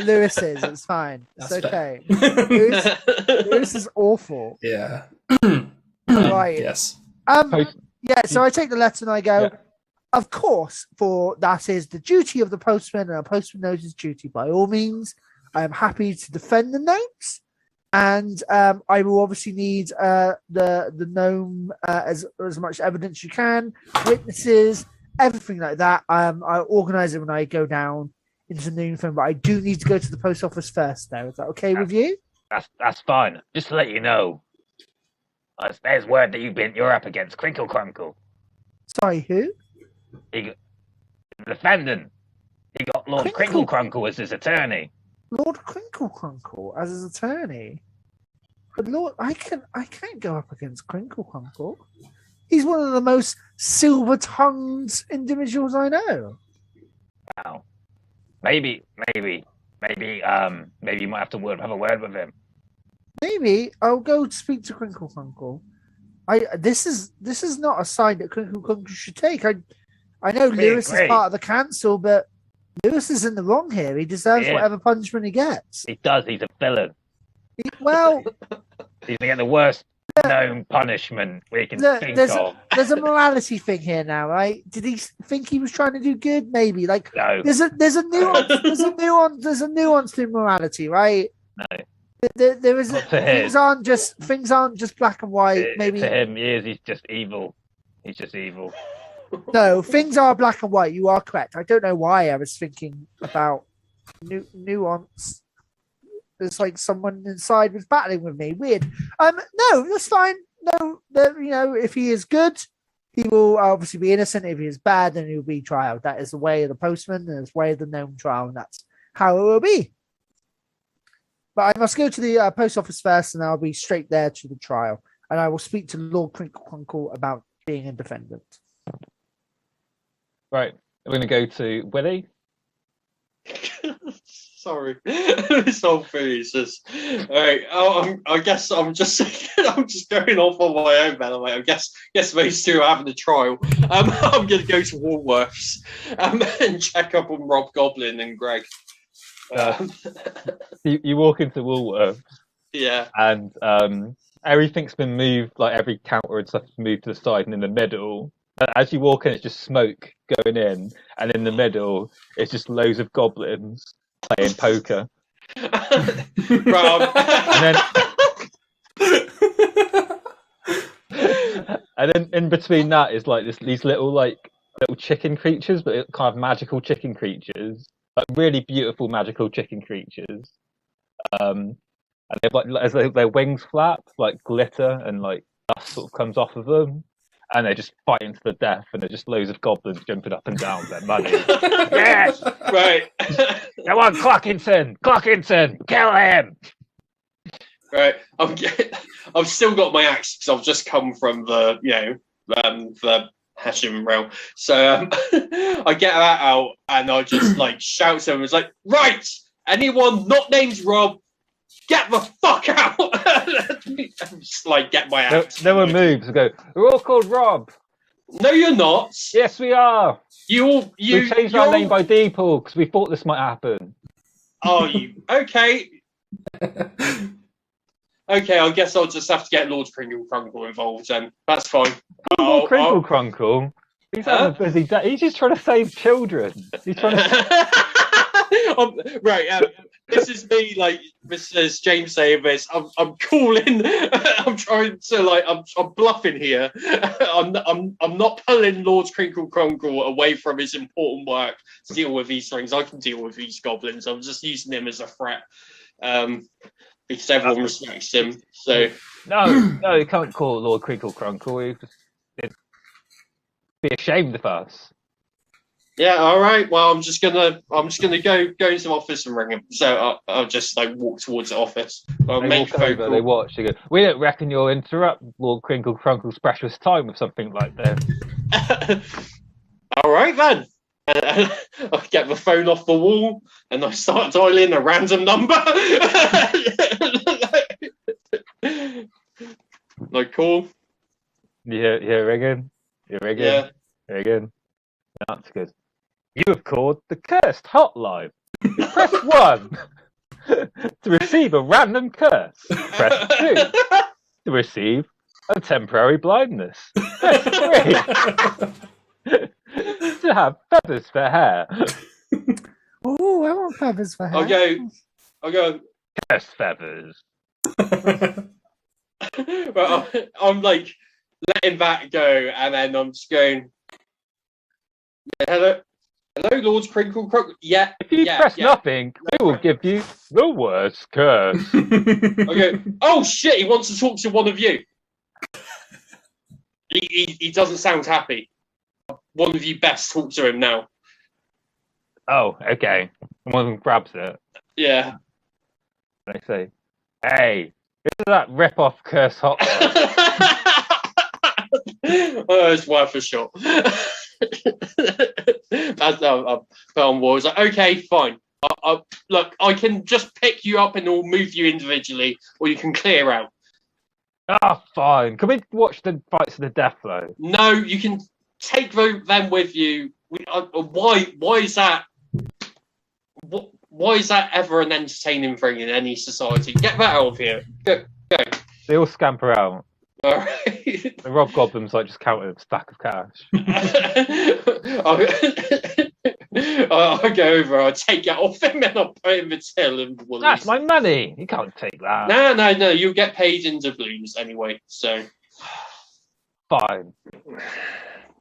S2: Lewis is. It's fine. It's okay. Lewis is awful.
S3: Yeah.
S2: Right.
S3: Yes.
S2: Yeah. So I take the letter and I go. Yeah. Of course, for that is the duty of the postman, and a postman knows his duty. By all means, I am happy to defend the gnomes, and I will obviously need the gnome as much evidence you can, witnesses, everything like that. I'll organise it when I go down into the noon phone, but I do need to go to the post office first. Now, is that okay with you?
S5: That's fine. Just to let you know, there's word that you're up against Crinkle Crunkle.
S2: Sorry, who?
S5: The defendant. He got Lord Crinkle Crunkle as his attorney.
S2: Lord Crinkle Crunkle as his attorney. But Lord, I can't go up against Crinkle Crunkle. He's one of the most silver-tongued individuals I know.
S5: Wow. Maybe you might have to have a word with him.
S2: Maybe I'll go speak to Crinkle Crunkle. This is not a sign that Crinkle Crunkle should take. I know Lewis is part of the council, but Lewis is in the wrong here. He deserves whatever punishment he gets.
S5: He does. He's a villain.
S2: Well,
S5: he's gonna get the worst gnome punishment we can think
S2: there's
S5: of.
S2: there's a morality thing here now, right? Did he think he was trying to do good? Maybe. Like
S5: No,
S2: there's a nuance there's a nuance to morality, right?
S5: no.
S2: There is
S5: Not to
S2: things
S5: him.
S2: aren't just black and white. Maybe
S5: To him, he's just evil. He's just evil.
S2: no, things are black and white. You are correct. I don't know why I was thinking about nuance. It's like someone inside was battling with me. Weird. No, that's fine. No, if he is good, he will obviously be innocent. If he is bad, then he will be trialed. That is the way of the postman, and it's the way of the gnome trial, and that's how it will be. But I must go to the post office first, and I'll be straight there to the trial. And I will speak to Lord Crinkle about being a defendant.
S1: Right, we're going to go to Willie.
S4: Sorry, this whole thing is just. All right, I guess I'm just going off on my own. By the way, I guess those two are having a trial. I'm going to go to Woolworths and check up on Rob Goblin and Greg.
S1: You walk into Woolworths.
S4: Yeah.
S1: And everything's been moved, like every counter and stuff's moved to the side, and in the middle, as you walk in, it's just smoke going in, and in the middle, it's just loads of goblins playing poker. And then in between that is like these little chicken creatures, but kind of magical chicken creatures, like really beautiful magical chicken creatures. And they've as their wings flap, like glitter and like dust sort of comes off of them, and they're just fighting to the death, and there's just loads of goblins jumping up and down with their money.
S5: Yes!
S4: Right.
S5: Come on, Clockinson, kill him!
S4: Right. I've still got my axe because I've just come from the Hessian realm. So I get that out and I just shout to them. It's like, right, anyone not named Rob, get the fuck out! Just get my axe.
S1: No one moves. I go, we're all called Rob.
S4: No, you're not.
S1: Yes, we are.
S4: We
S1: changed our name by default because we thought this might happen.
S4: Are you okay? Okay, I guess I'll just have to get Lord Crinkle Crunkle involved then. That's fine.
S1: Lord Crinkle Crunkle? He's having a busy day. He's just trying to save children. He's trying to...
S4: Right, this is me, this is James saying this. I'm calling. I'm trying to I'm bluffing here. I'm not pulling Lord Crinkle Crunkle away from his important work to deal with these things. I can deal with these goblins. I'm just using him as a threat. Because everyone respects him. So
S1: no, you can't call Lord Crinkle Crunkle. It'd be ashamed of us.
S4: Yeah, all right. Well, I'm just gonna go into the office and ring him. So I'll just walk towards the office.
S1: They watch. They go, we don't reckon you'll interrupt Lord Crinkle Crunkle's precious time with something like this.
S4: All right then. I get the phone off the wall and I start dialing a random number. Cool.
S1: You hear ringing? You're ringing? Yeah. Ringing. That's good. You have called the cursed hotline. Press 1 to receive a random curse. Press 2 to receive a temporary blindness. Press 3 to have feathers for hair.
S2: Oh, I want feathers for hair.
S4: I'll go.
S1: Curse feathers.
S4: Well, I'm letting that go, and then I'm just going. Hello, Lord Crinkle Crunkle. Yeah.
S1: If you press nothing, we will give you the worst curse.
S4: Okay. Oh shit! He wants to talk to one of you. He doesn't sound happy. One of you best talk to him now.
S1: Oh, okay. And one of them grabs it.
S4: Yeah.
S1: And they say, "Hey, this is that rip-off curse hotline."
S4: Oh, it's worth a shot. That's on walls. Okay, fine. Look, I can just pick you up and I'll move you individually, or you can clear out.
S1: Ah, fine. Can we watch the fights to the death, though?
S4: No, you can take them with you. Why is that? Why is that ever an entertaining thing in any society? Get that out of here. Go.
S1: They all scamper out.
S4: All right.
S1: The Rob Goblin's like just counting a stack of cash.
S4: I'll go over, I'll take it off him and I'll put it in the till and Woolies.
S1: That's my money. You can't take that.
S4: No, you'll get paid in doubloons anyway, so.
S1: Fine.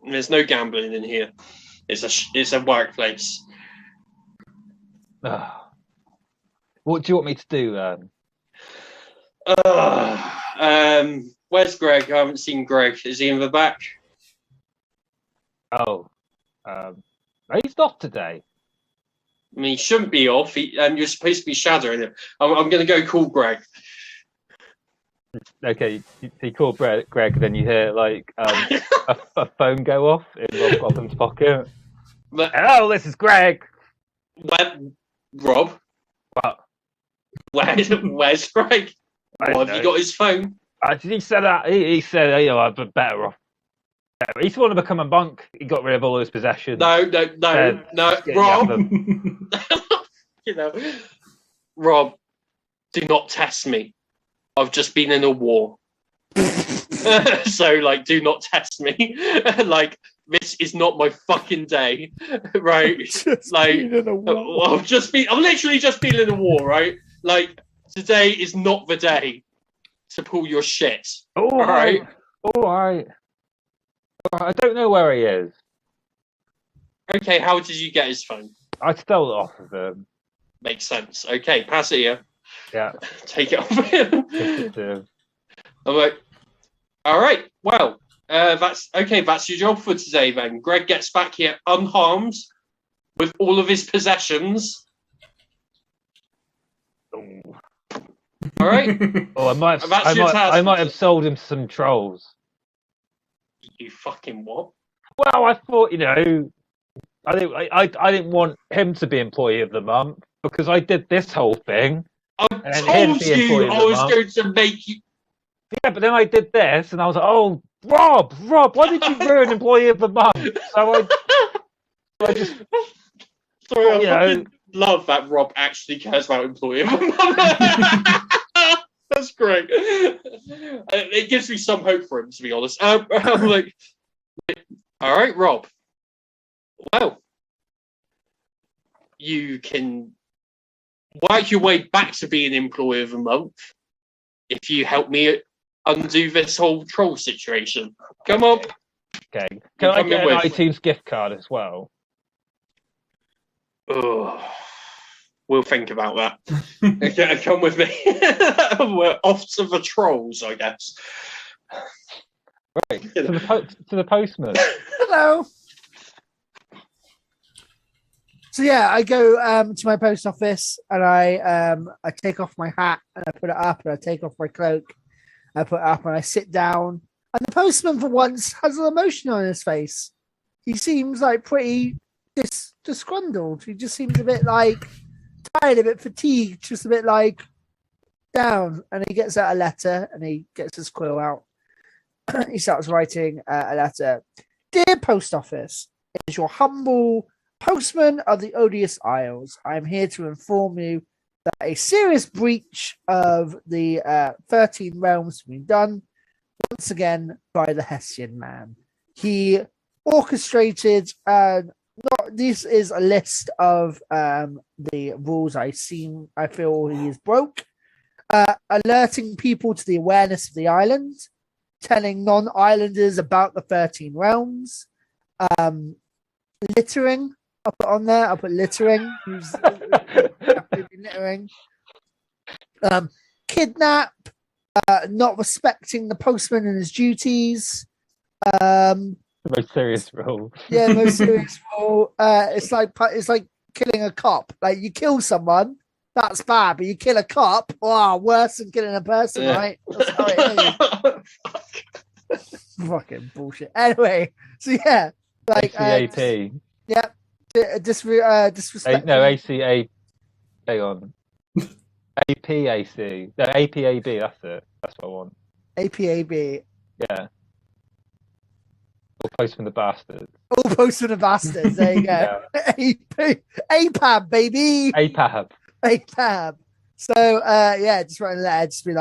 S4: There's no gambling in here. It's a workplace.
S1: What do you want me to do then?
S4: Where's Greg? I haven't seen Greg. Is he in the back?
S1: Oh, he's off today.
S4: I mean, he shouldn't be off. You're supposed to be shadowing him. I'm going to go call Greg.
S1: Okay, you call Greg, and then you hear like a phone go off in Rob Goblin's pocket. Hello, this is Greg.
S4: Rob?
S1: What?
S4: Where's Greg? Have you got his phone?
S1: He said that. He said, I'd be better off. He's want to become a monk. He got rid of all his possessions.
S4: No, Rob. Rob, do not test me. I've just been in a war. So, do not test me. This is not my fucking day, right? I'm literally just been in a war, right? Today is not the day to pull your shit.
S1: All right. I don't know where he is.
S4: Okay, how did you get his phone?
S1: I stole it off of him.
S4: Makes sense. Okay, pass it here.
S1: Yeah.
S4: Take it off him. I'm like, all right, well, that's your job for today then. Greg gets back here unharmed with all of his possessions. All right.
S1: I might have sold him some trolls.
S4: You fucking what?
S1: Well, I thought, I didn't want him to be employee of the month because I did this whole thing.
S4: I told you I was going to make you.
S1: Yeah, but then I did this, and I was like, "Oh, Rob, why did you ruin employee of the month?" So I just.
S4: Sorry, I fucking love that Rob actually cares about employee of the month. That's great. It gives me some hope for him, to be honest. I'm like, all right, Rob. Well, you can work your way back to being employee of the month if you help me undo this whole troll situation. Come on.
S1: Okay. Can I get an iTunes gift card as well?
S4: Oh, we'll think about that. Okay, come with me. We're off to the trolls, I guess.
S1: Right. To the postman.
S2: Hello. So yeah, I go to my post office and I take off my hat and I put it up and I take off my cloak. I put it up and I sit down. And the postman for once has an emotion on his face. He seems pretty disgruntled. He just seems a bit tired, a bit fatigued, just a bit down. And he gets out a letter and he gets his quill out. He starts writing a letter. Dear Post Office, it is your humble postman of the Odious Isles. I am here to inform you that a serious breach of the 13 realms has been done once again by the Hessian man. He orchestrated, this is a list of the rules I feel he has broke. Alerting people to the awareness of the island, telling non-islanders about the 13 realms, littering. I'll put on there. I'll put littering. Littering. Kidnap. Not respecting the postman and his duties.
S1: The most serious rule.
S2: Yeah, the most serious rule. It's like killing a cop. You kill someone, that's bad, but you kill a cop, wow, worse than killing a person, right? That's how it is. Fucking bullshit. Anyway, so yeah,
S1: ACAP.
S2: Yeah. Disrespect.
S1: No, ACA. Hang on. APAC. No, APAB. That's it. That's what I want.
S2: APAB.
S1: Yeah. Or Postman the Bastards.
S2: All Postman the Bastards. There you go. APAB, baby.
S1: APAB.
S2: APAB. So, just writing a letter, just be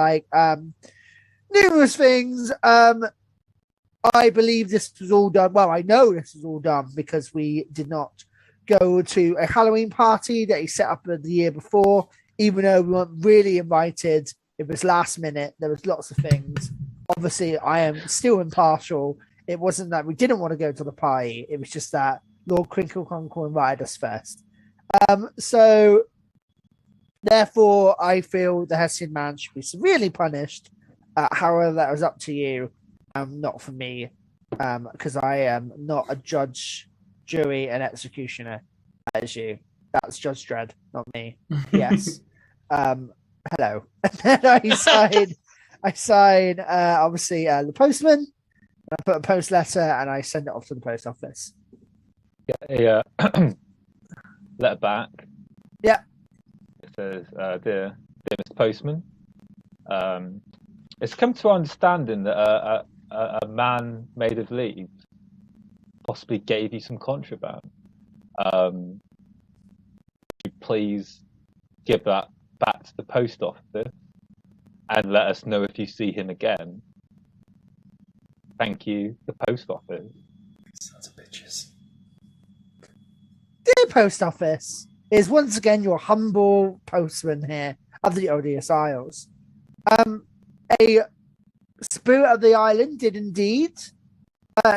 S2: numerous things. I believe this was all done. Well, I know this was all done because we did not go to a Halloween party that he set up the year before, even though we weren't really invited. It was last minute. There was lots of things. Obviously, I am still impartial. It wasn't that we didn't want to go to the party. It was just that Lord Crinkle Conkle invited us first. So, therefore, I feel the Hessian man should be severely punished. However, that was up to you, not for me, because I am not a judge, jury, and executioner as you. That's Judge Dredd, not me. Yes. Hello. And then I sign obviously the postman. I put a post letter and I send it off to the post office.
S1: Yeah. Letter back.
S2: Yeah.
S1: It says, dear Mr. Postman, it's come to our understanding that a man made of leaves possibly gave you some contraband. Would you please give that back to the post office and let us know if you see him again? Thank you, the post office.
S3: Sons of bitches.
S2: Dear post office, is once again your humble postman here of the Odious Isles. A spirit of the island did indeed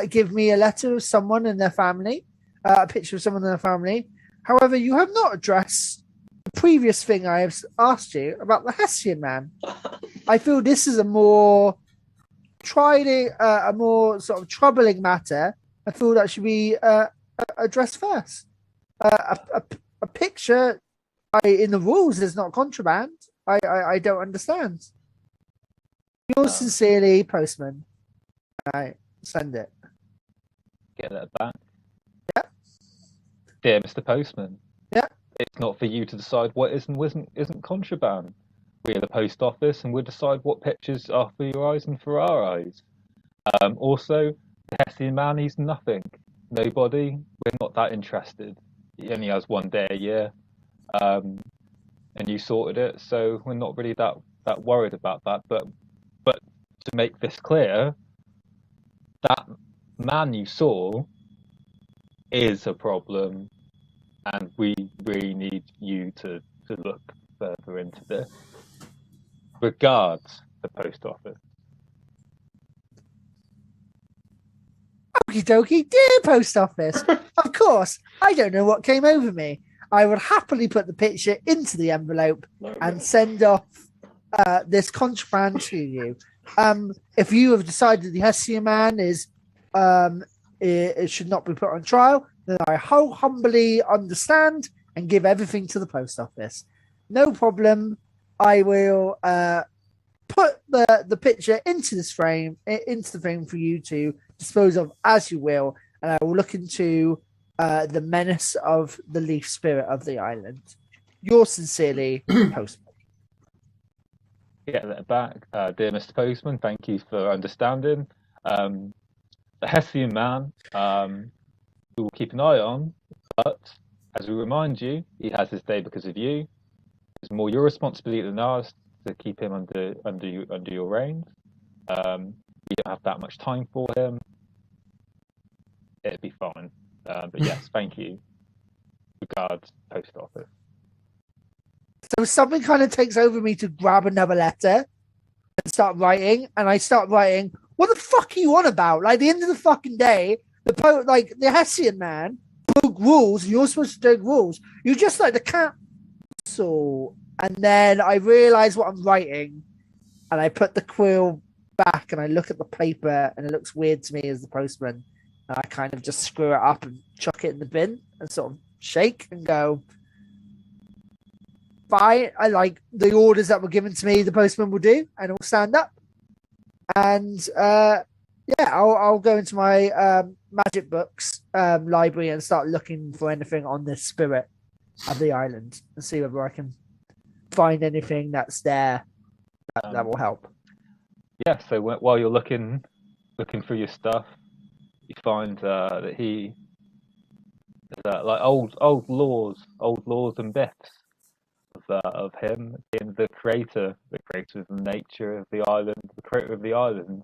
S2: give me a letter of someone and their family, a picture of someone and their family. However, you have not addressed the previous thing I have asked you about the Hessian man. I feel this is a more a more sort of troubling matter. I feel that should be addressed first. A picture in the rules is not contraband. I don't understand. Yours sincerely, postman. I send it.
S1: Get that back.
S2: Yeah.
S1: Dear Mr. Postman.
S2: Yeah.
S1: It's not for you to decide what is and isn't contraband. We are the post office and we'll decide what pictures are for your eyes and for our eyes. Also, the Hessian man, he's nothing. Nobody. We're not that interested. He only has 1 day a year. And you sorted it, so we're not really that worried about that. But to make this clear, that man you saw is a problem, and we really need you to look further into this. Regards, the post office.
S2: Okie dokie, dear post office. Of course, I don't know what came over me. I would happily put the picture into the envelope and send off this contraband to you. If you have decided the Hessian man it should not be put on trial, then I humbly understand and give everything to the post office. No problem. I will put the picture into the frame for you to dispose of as you will, and I will look into the menace of the leaf spirit of the island. Yours sincerely, Postman.
S1: Get that back, dear Mr. Postman. Thank you for understanding. The Hessian man, we will keep an eye on, but as we remind you, he has his day because of you. It's more your responsibility than ours to keep him under your reign. You don't have that much time for him. It'd be fine. But yes, thank you. Regards, post office.
S2: So something kind of takes over me to grab another letter and start writing, and I start writing, what the fuck are you on about? Like, the end of the fucking day, the Hessian man broke rules, and you're supposed to break rules. You're just like the council. And then I realize what I'm writing, and I put the quill back, and I look at the paper, and it looks weird to me as the postman. And I kind of just screw it up and chuck it in the bin and sort of shake and go, fine. I like the orders that were given to me, the postman will do, and I'll stand up. And I'll go into my magic books library and start looking for anything on this spirit of the island and see whether I can find anything that's there that will help.
S1: Yeah, so while you're looking through your stuff, you find that he like old laws and myths of him being the creator of nature of the island, the creator of the island,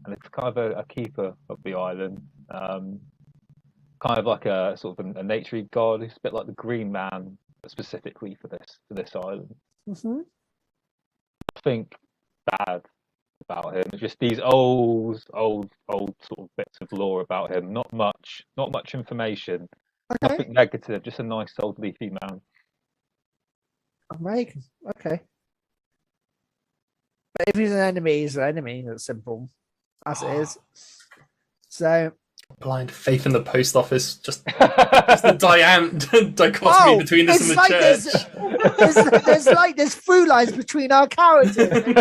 S1: and it's kind of a keeper of the island, kind of like a sort of a naturey god. He's a bit like the Green Man, specifically for this island.
S2: Mm-hmm.
S1: Think bad about him. Just these old sort of bits of lore about him. Not much information.
S2: Okay.
S1: Nothing negative. Just a nice old leafy man.
S2: American. Okay. But if he's an enemy. That's simple, as it is. So.
S3: Blind faith in the post office. Just the dichotomy between this and the church.
S2: There's through lines between our characters. It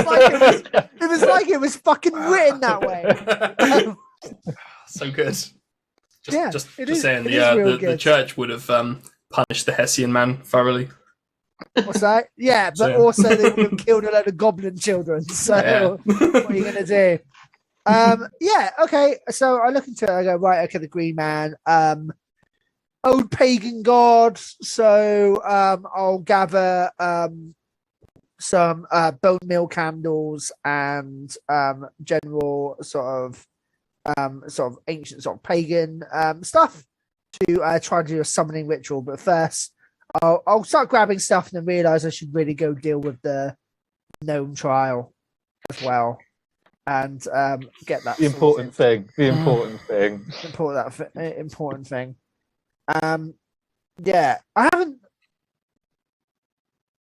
S2: was fucking written that way.
S3: So good. Just saying, the church would have punished the Hessian man thoroughly.
S2: What's that? Yeah, but also they would have killed a load of goblin children. So what are you gonna do? Okay. So I look into it. I go, right. Okay, the Green Man, old pagan god. So I'll gather some bone meal candles and general sort of ancient sort of pagan stuff to try to do a summoning ritual. But first, I'll start grabbing stuff and then realize I should really go deal with the gnome trial as well. And get that
S1: important thing. Important thing. Yeah, I haven't.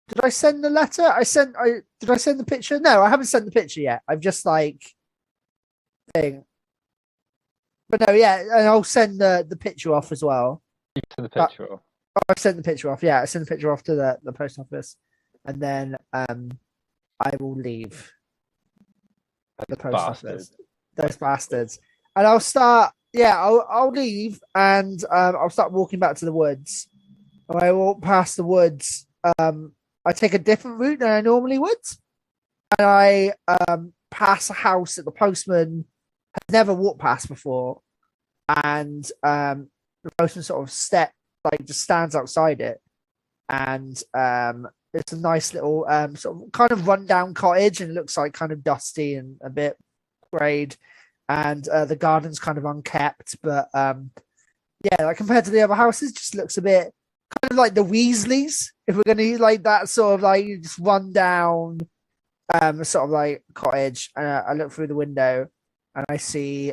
S1: Did I send the letter? Did I send the picture? No, I haven't sent the picture yet. I've just thing. But no, yeah, and I'll send the picture off as well. You send the picture off.
S2: I've sent the picture off. Yeah, I sent the picture off to the post office, and then I will leave. The post office, those bastards, and I'll start. Yeah, I'll leave, and I'll start walking back to the woods. When I walk past the woods, I take a different route than I normally would, and I pass a house that the postman has never walked past before, and the postman sort of just stands outside it, and it's a nice little sort of kind of rundown cottage, and it looks like kind of dusty and a bit frayed, and the garden's kind of unkept. But compared to the other houses, just looks a bit kind of like the Weasleys. If we're going to like that sort of like just run down sort of like cottage, and I look through the window and I see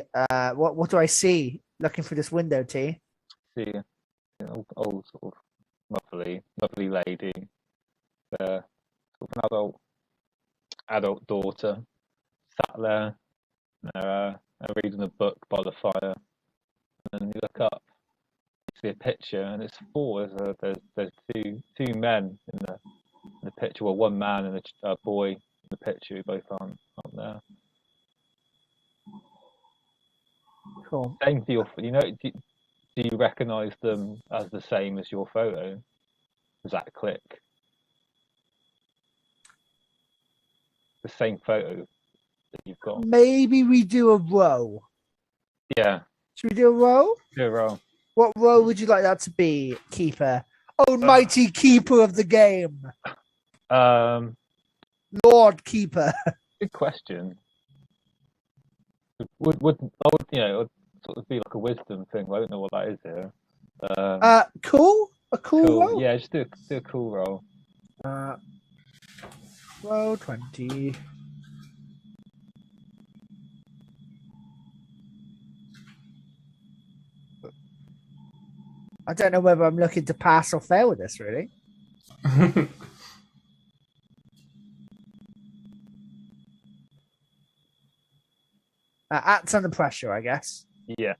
S2: what do I see looking through this window, T?
S1: See an old sort of lovely lady. Sort of an adult daughter sat there, reading a book by the fire, and then you look up, you see a picture, and it's four. There's two men in the picture. Well, one man and a boy in the picture who both aren't there.
S2: Cool.
S1: Same for your. Do you recognise them as the same as your photo? Does that click? The same photo that you've got.
S2: Maybe we do a row.
S1: Yeah.
S2: Should we do a row?
S1: Do a row.
S2: What row would you like that to be, Keeper? Almighty Keeper of the game. Lord Keeper.
S1: Good question. Would sort of be like a wisdom thing. I don't know what that is here.
S2: Cool. A cool roll.
S1: Yeah, just do a cool roll.
S2: Roll 20. I don't know whether I'm looking to pass or fail with this, really. Acts under pressure, I guess.
S1: Yeah.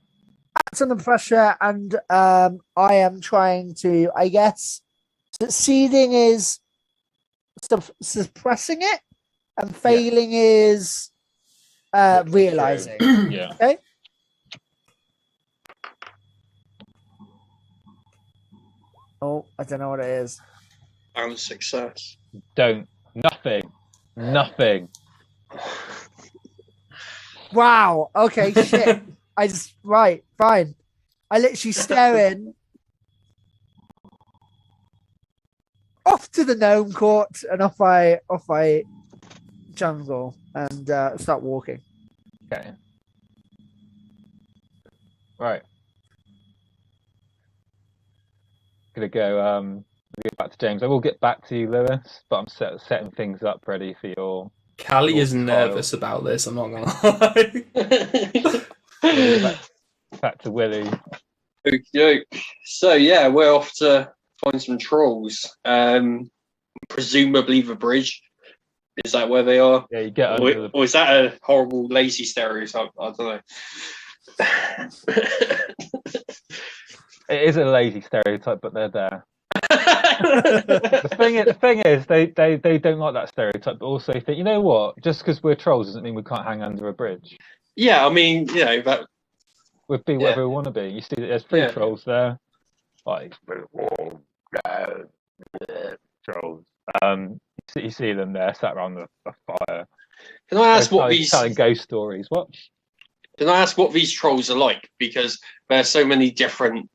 S2: Acts under pressure, and I am trying to, I guess, succeeding is suppressing it, and failing is realizing.
S1: Yeah.
S2: Okay. Oh, I don't know what it is.
S4: I'm a success.
S1: Nothing.
S2: Wow. Okay. Shit. Right. Fine. I literally stare in. off to the gnome court and off I jungle and start walking.
S1: Okay. Right. Gonna go back to James. I will get back to you, Lewis, but I'm setting things up ready for your.
S3: Callie is
S1: trial.
S3: nervous about this. I'm not gonna lie.
S1: Back to Willie.
S4: Okay. So yeah, we're off to find some trolls. Presumably the bridge. Is that where they are?
S1: Yeah, you get over
S4: or is that a horrible, lazy stereotype? I don't know.
S1: It is a lazy stereotype, but they're there. The thing is, they don't like that stereotype, but also think, you know what? Just because we're trolls doesn't mean we can't hang under a bridge.
S4: Yeah, I mean, that
S1: We'll be whatever we want to be. You see, there's three trolls there, like trolls. You see them there, sat around the fire.
S4: Can I ask
S1: telling ghost stories? What?
S4: Can I ask what these trolls are like? Because there's so many different.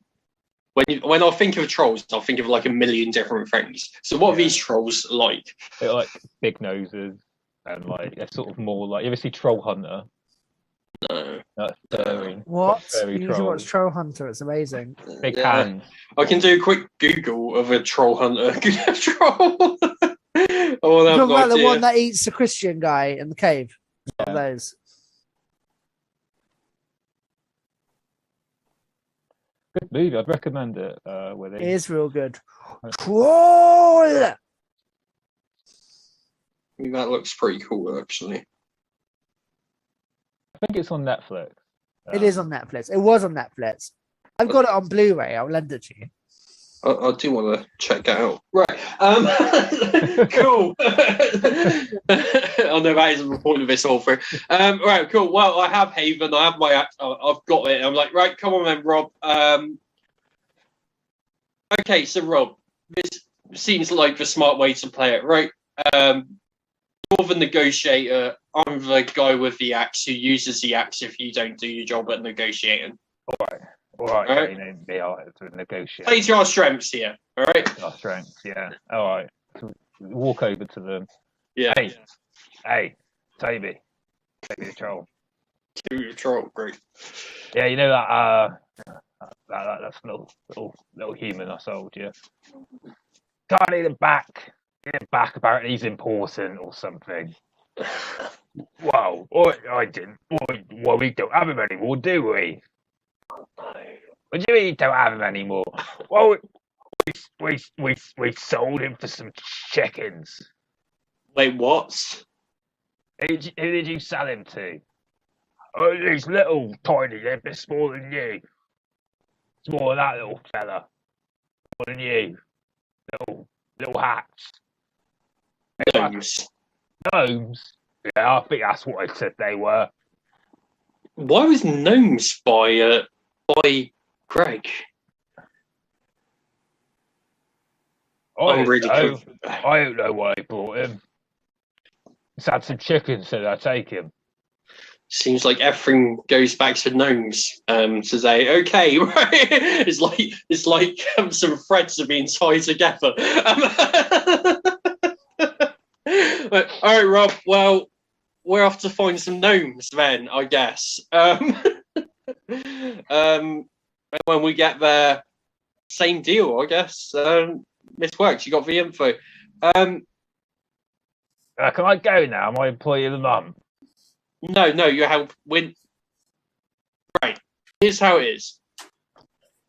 S4: When I think of trolls, I'll think of like a million different things. So what are these trolls like?
S1: They're like big noses and like they're sort of more like. You ever see Troll Hunter?
S4: No.
S1: That's furry.
S2: What?
S1: Furry
S2: You need to watch Troll Hunter. It's amazing.
S1: Big hands.
S4: I can do a quick Google of a troll hunter. Troll.
S2: You're talking about the one that eats the Christian guy in the cave.
S1: Yeah.
S2: One of those.
S1: Good movie. I'd recommend it. With
S2: It is real good. Troll.
S4: I mean, that looks pretty cool, actually.
S1: I think it's on Netflix.
S2: It is on Netflix. It was on Netflix. I've got it on Blu-ray. I'll lend it to you.
S4: I do want to check that out. Right. Cool. I know that isn't the point of this all through. Right, cool. Well, I have Haven. I have my act. I've got it. I'm like, right, come on then, Rob. Okay, so Rob, this seems like the smart way to play it, right? You're the negotiator. I'm the guy with the axe who uses the axe if you don't do your job at negotiating.
S1: All right. You know, be all right to negotiate.
S4: Play to our strengths here. All right.
S1: Our strengths, yeah. All right. So walk over to them.
S4: Yeah.
S1: Hey, Toby the troll.
S4: Toby the troll, great.
S1: Yeah, you know that's little human I sold you. Can't need him back. Get him back. Apparently he's important or something. Wow, I didn't. Well, we don't have him anymore, do we? What do you mean you don't have him anymore? Well, we sold him for some chickens.
S4: Wait, what?
S1: Who did you sell him to? Oh, he's little, tiny, they're a bit smaller than you. Smaller than that little fella. Smaller than you. Little hats.
S4: Gnomes.
S1: Gnomes? Yeah, I think that's what I said they were.
S4: Why was Gnomes by Greg?
S1: I don't know why I brought him. He's had some chickens, so I take him.
S4: Seems like everything goes back to Gnomes to say, okay, right? It's like some threads are being tied together. But, all right, Rob. Well, we're off to find some gnomes then, I guess. When we get there, same deal, I guess. This works. You got the info.
S1: Can I go now? Am I employee of the month?
S4: No, you help win. Right. Here's how it is.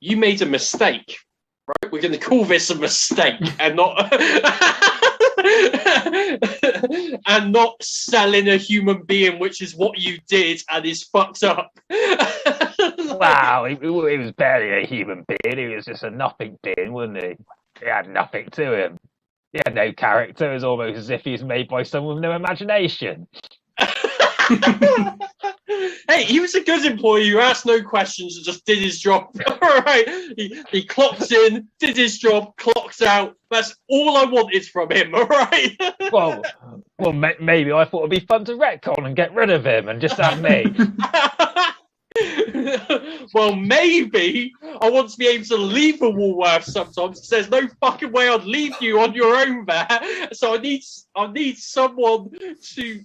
S4: You made a mistake. Right. We're going to call this a mistake and not and not selling a human being, which is what you did and is fucked up.
S1: Wow, he was barely a human being. He was just a nothing being, wasn't he? He had nothing to him. He had no character. It was almost as if he was made by someone with no imagination.
S4: Hey, he was a good employee who asked no questions and just did his job. All right, he clocked in, did his job, clocked out. That's all I wanted from him. All right.
S1: well, maybe I thought it'd be fun to retcon and get rid of him and just have me.
S4: Well, maybe I want to be able to leave the Woolworth sometimes, because there's no fucking way I'd leave you on your own there. So I need someone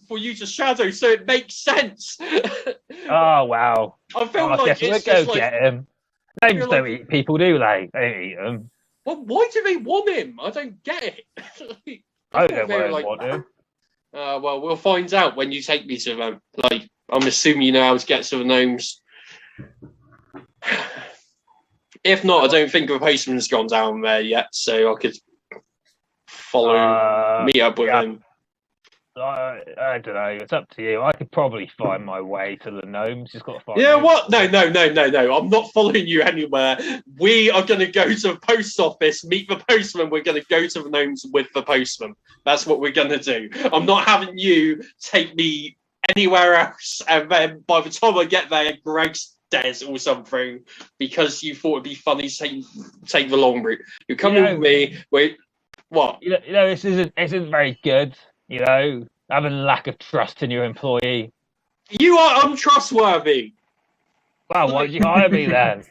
S4: for you to shadow, so it makes sense.
S5: Oh, wow.
S4: I feel
S5: I
S4: like
S5: guess we'll
S4: it's
S5: go
S4: just like,
S5: get him. Gnomes
S4: like,
S5: don't eat people, do they? They don't eat them.
S4: well, why do they want him? I don't get it.
S5: I
S4: thought
S5: don't
S4: they were
S5: want him.
S4: well, we'll find out when you take me to them. Like, I'm assuming you know how to get to the gnomes. If not, I don't think the postman's gone down there yet, so I could meet up with him.
S5: I don't know. It's up to you. I could probably find my way to the gnomes. Just got to find.
S4: Yeah, what? No. I'm not following you anywhere. We are going to go to the post office, meet the postman. We're going to go to the gnomes with the postman. That's what we're going to do. I'm not having you take me anywhere else, and then by the time I get there, Greg's dead or something, because you thought it'd be funny to take the long route. You're coming with me. Wait, what?
S5: You know, this isn't very good. You know, having a lack of trust in your employee.
S4: You are untrustworthy.
S5: Well, why did you hire me then?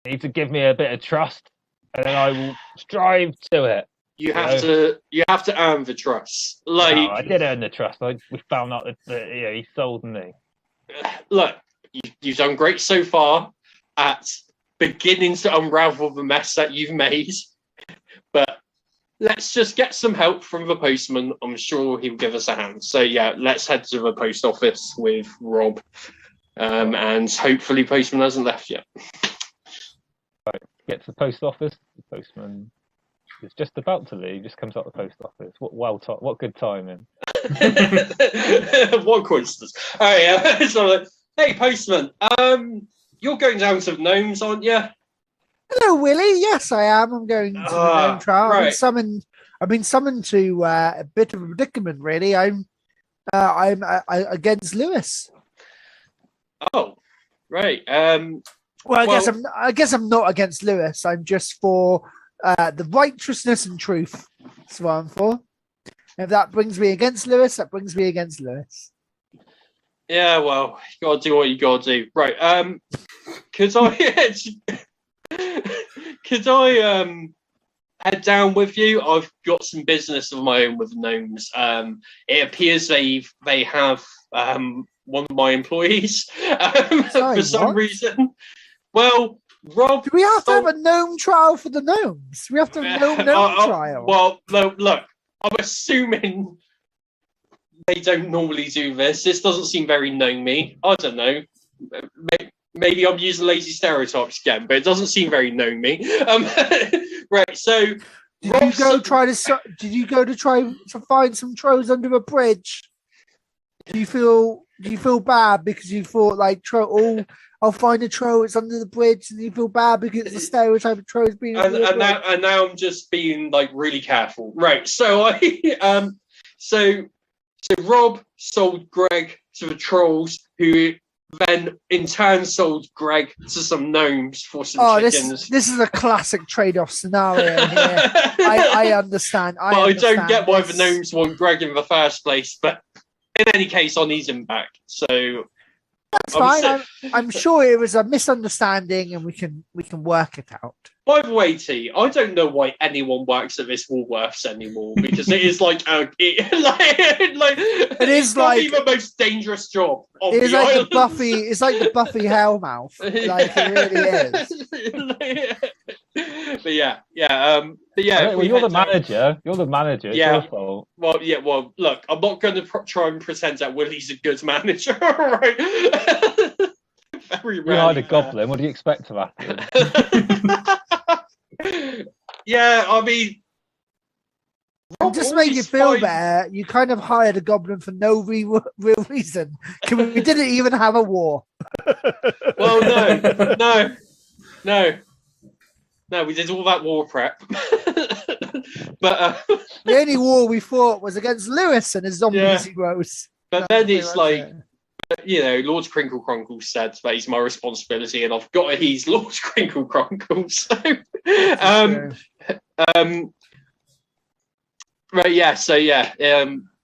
S5: You need to give me a bit of trust, and then I will strive to it.
S4: You have to earn the trust. Like,
S5: no, I did earn the trust. We found out that he sold me.
S4: Look, you've done great so far at beginning to unravel the mess that you've made, but let's just get some help from the postman. I'm sure he'll give us a hand. So yeah, let's head to the post office with Rob, and hopefully postman hasn't left yet.
S1: Right, get to the post office. The postman is just about to leave. Just comes out the post office. What good timing.
S4: What coincidence. Oh yeah. So, hey postman, you're going down to the gnomes, aren't you?
S2: Hello, Willie. Yes, I am. I'm going to the gnome trial.
S4: Right.
S2: I've been summoned to a bit of a predicament. Really, I'm against Lewis.
S4: Oh, right.
S2: Well, I guess I'm not against Lewis. I'm just for the righteousness and truth. That's what I'm for. If that brings me against Lewis, that brings me against Lewis.
S4: Yeah, well, you gotta do what you gotta do. Right. Could I head down with you? I've got some business of my own with gnomes. It appears they have one of my employees for some reason. Well, Rob,
S2: do we have to have a gnome trial for the gnomes? We have to have a gnome trial.
S4: Well, look, I'm assuming they don't normally do this. This doesn't seem very gnomey. I don't know. Maybe I'm using lazy stereotypes again, but it doesn't seem very gnomey. Right. So,
S2: did you go to try to find some trolls under a bridge? Do you feel bad because you thought like I'll find a troll, it's under the bridge, and you feel bad because the stereotype of trolls being
S4: and now I'm just being like really careful. Right. So so Rob sold Greg to the trolls, who then in turn sold Greg to some gnomes for some chickens.
S2: This is a classic trade-off scenario here. I understand.
S4: I don't get why the gnomes want Greg in the first place, but in any case, I need him back. So
S2: that's fine. I'm sure it was a misunderstanding, and we can work it out.
S4: By the way, T, I don't know why anyone works at this Woolworths anymore, because it is like it
S2: is like
S4: the most dangerous job.
S2: It is like the Buffy. It's like the Buffy Hellmouth. Like it really
S4: is. But yeah. Well,
S1: you're the manager. You're the manager. It's your fault.
S4: Well, look, I'm not going to try and pretend that Willie's a good manager. All right.
S1: You hired a goblin. What do you expect to happen?
S4: Yeah, I mean,
S2: just make you feel better. You kind of hired a goblin for no real reason. We didn't even have a war.
S4: Well, no. We did all that war prep. But
S2: the only war we fought was against Lewis and his zombies he rose.
S4: But then it's like, you know, Lord Crinkle Chronicles said that he's my responsibility, and I've got to he's Lord Crinkle Chronicles. So, right, yeah. So yeah,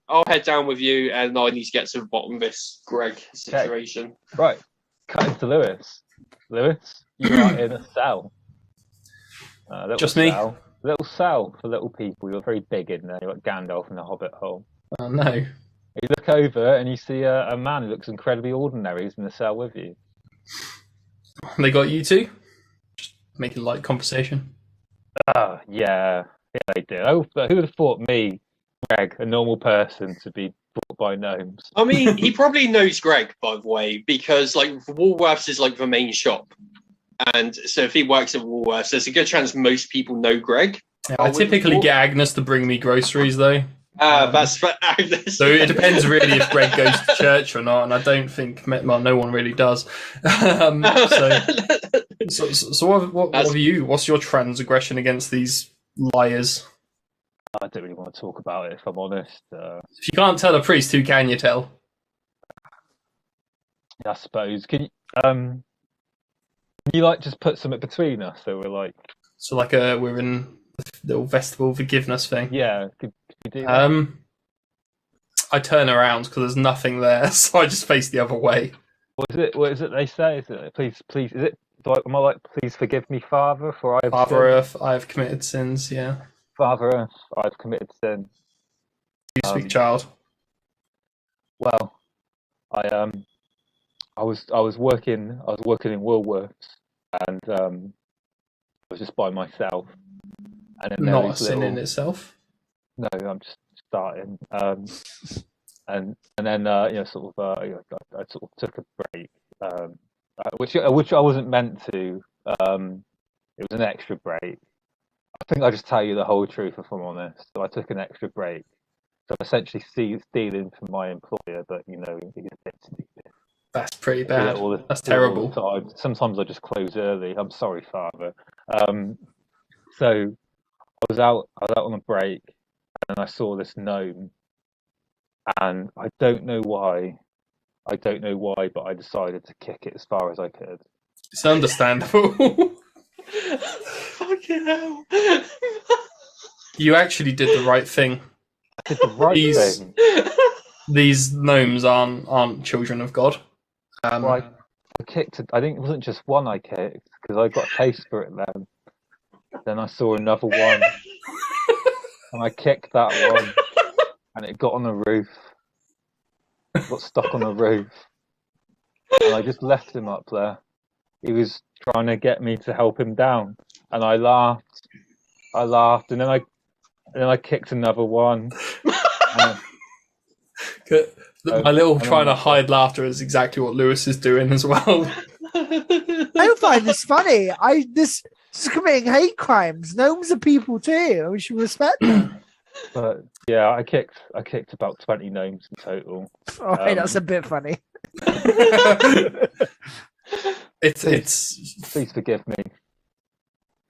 S4: I'll head down with you, and I need to get to the bottom of this Greg situation.
S1: Right, cut into Lewis. Lewis, you are in a cell.
S3: Just me?
S1: Cell. Little cell for little people. You're very big in there. You're like Gandalf in the Hobbit hole.
S3: Oh no.
S1: You look over and you see a man who looks incredibly ordinary who's in the cell with you.
S3: They got you two? Just making light conversation.
S1: Yeah, they do. Oh, but who would have thought me, Greg, a normal person, to be brought by gnomes?
S4: I mean, he probably knows Greg, by the way, because like Woolworths is like the main shop. And so if he works at Woolworths, there's a good chance most people know Greg.
S3: Yeah, I typically get Agnes to bring me groceries, though.
S4: That's for Agnes.
S3: So it depends really if Greg goes to church or not, and I don't think, well, no one really does. So what have you? What's your transgression against these liars?
S1: I don't really want to talk about it, if I'm honest.
S3: If you can't tell a priest, who can you tell?
S1: I suppose. Can you like just put something between us so we're like?
S3: So like we're in the little festival forgiveness thing.
S1: Yeah. Could you do that?
S3: I turn around because there's nothing there, so I just face the other way.
S1: What is it they say? Is it please? Is it? Am I like, please forgive me, Father, for I have
S3: Father
S1: sinned?
S3: Earth, I have committed sins. Yeah.
S1: Father Earth, I have committed sin.
S3: You speak, child.
S1: Well, I was working in Woolworths, and I was just by myself. And then
S3: Not a sin in itself.
S1: No, I'm just starting. And then I sort of took a break, which I wasn't meant to. It was an extra break. I think I'll just tell you the whole truth if I'm honest. So I took an extra break. So I'm essentially stealing from my employer, but he's a bit stupid.
S3: That's pretty bad. That's terrible.
S1: Sometimes I just close early. I'm sorry, Father. So I was out on a break, and I saw this gnome, and I don't know why, but I decided to kick it as far as I could.
S3: It's understandable.
S4: Fucking hell.
S3: You actually did the right thing.
S1: I did the right thing.
S3: These gnomes aren't children of God.
S1: I kicked it. I think it wasn't just one I kicked, because I got a taste for it then. Then I saw another one, and I kicked that one, and it got on the roof. It got stuck on the roof, and I just left him up there. He was trying to get me to help him down, and I laughed, and then I kicked another one.
S3: My little trying to hide laughter is exactly what Lewis is doing as well.
S2: I find this funny. This is committing hate crimes. Gnomes are people too. We should respect them.
S1: But yeah, I kicked about 20 gnomes in total.
S2: All right, that's a bit funny.
S3: It's
S1: please forgive me.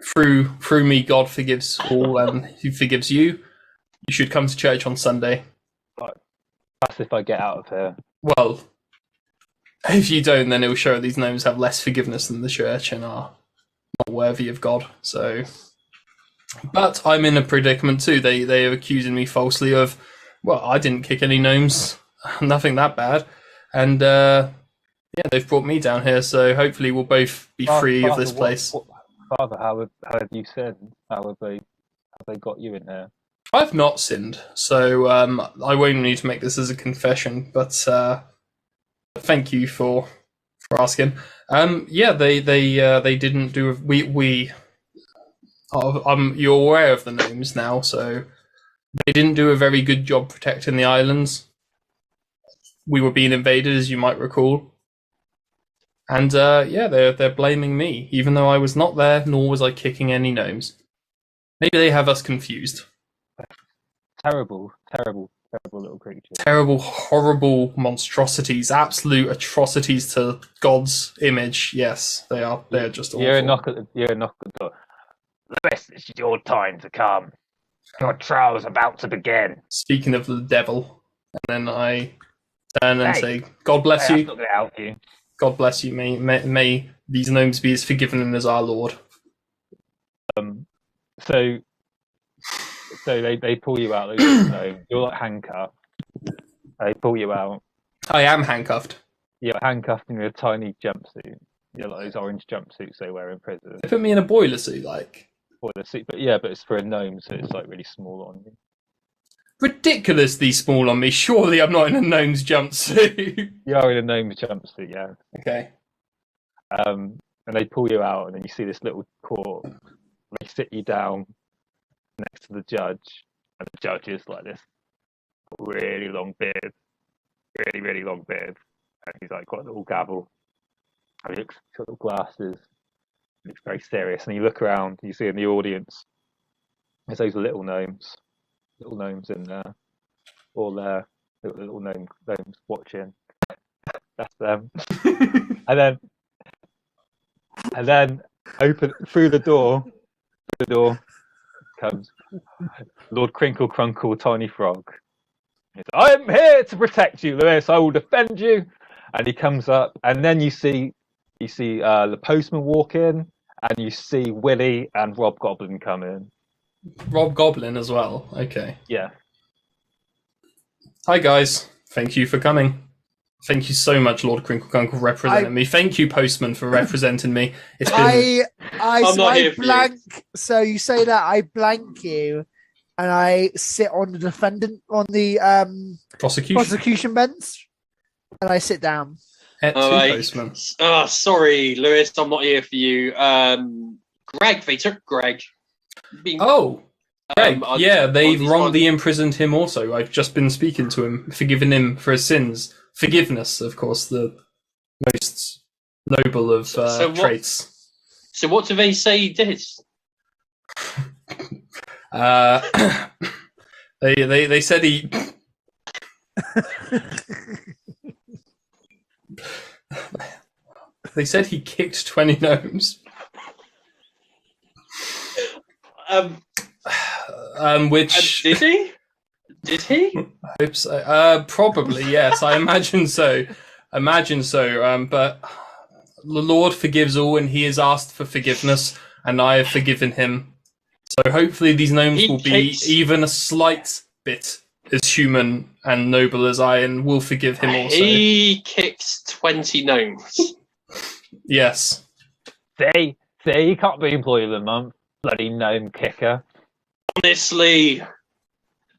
S3: Through me, God forgives all, and He forgives you. You should come to church on Sunday.
S1: That's if I get out of here.
S3: Well, if you don't, then it will show these gnomes have less forgiveness than the church and are not worthy of God. So, but I'm in a predicament too. They are accusing me falsely of, well, I didn't kick any gnomes, nothing that bad, and they've brought me down here. So hopefully we'll both be free of this place.
S1: Father, how have you sinned? How have they got you in here?
S3: I've not sinned, so I won't need to make this as a confession. But thank you for asking. They didn't do. You're aware of the gnomes now, so they didn't do a very good job protecting the islands. We were being invaded, as you might recall. And they're blaming me, even though I was not there, nor was I kicking any gnomes. Maybe they have us confused.
S1: Terrible little creatures.
S3: Terrible, horrible monstrosities, absolute atrocities to God's image. Yes, they are. They're just awful.
S1: You're a knock at the door.
S5: Lewis, it's your time to come. Your trial's about to begin.
S3: Speaking of the devil, and then I turn and say, "God bless you.
S5: I'm not going to help you.
S3: God bless you. May these gnomes be as forgiven as our Lord."
S1: So they pull you out. You're like handcuffed. They pull you out.
S3: I am handcuffed.
S1: You're handcuffed in your tiny jumpsuit. like those orange jumpsuits they wear in prison.
S3: They put me in a boiler suit, like.
S1: Or the suit, but yeah, but it's for a gnome, so it's like really small on you.
S3: Ridiculously small on me. Surely I'm not in a gnome's jumpsuit.
S1: You are in a gnome jumpsuit, yeah.
S3: Okay.
S1: And they pull you out, and then you see this little court. They sit you down next to the judge, and the judge is like this really long beard, really long beard, and he's like got a little gavel, and he looks got little glasses, he looks very serious, and you look around, you see in the audience, there's those little gnomes in there, all there, little gnomes watching. That's them, and then open through the door comes Lord Crinkle Crunkle Tiny Frog. He's, I am here to protect you, Lewis. I will defend you. And he comes up, and then you see the postman walk in, and you see Willie and Rob Goblin come in.
S3: Rob Goblin as well. Okay.
S1: Yeah.
S3: Hi guys. Thank you for coming. Thank you so much, Lord Crinkle Crunkle, representing me. Thank you, Postman, for representing me. It's been...
S2: I blank. So you say that I blank you, and I sit on the defendant on the prosecution bench, and I sit down.
S3: Postman.
S4: Sorry, Lewis, I'm not here for you. Greg, they took Greg.
S3: Greg, yeah, they've wrongly imprisoned him also. I've just been speaking to him, forgiving him for his sins. Forgiveness, of course, the most noble of traits.
S4: So what do they say he did?
S3: They said he... They said he kicked 20 gnomes. Which
S4: did he? Did he?
S3: I hope so. Probably, yes. I imagine so. But the Lord forgives all, and he has asked for forgiveness, and I have forgiven him. So hopefully these gnomes will be even a slight bit as human and noble as I, and will forgive him also.
S4: He kicks 20 gnomes.
S3: Yes.
S1: Say, he can't be employee of the month. Bloody gnome kicker.
S4: Honestly,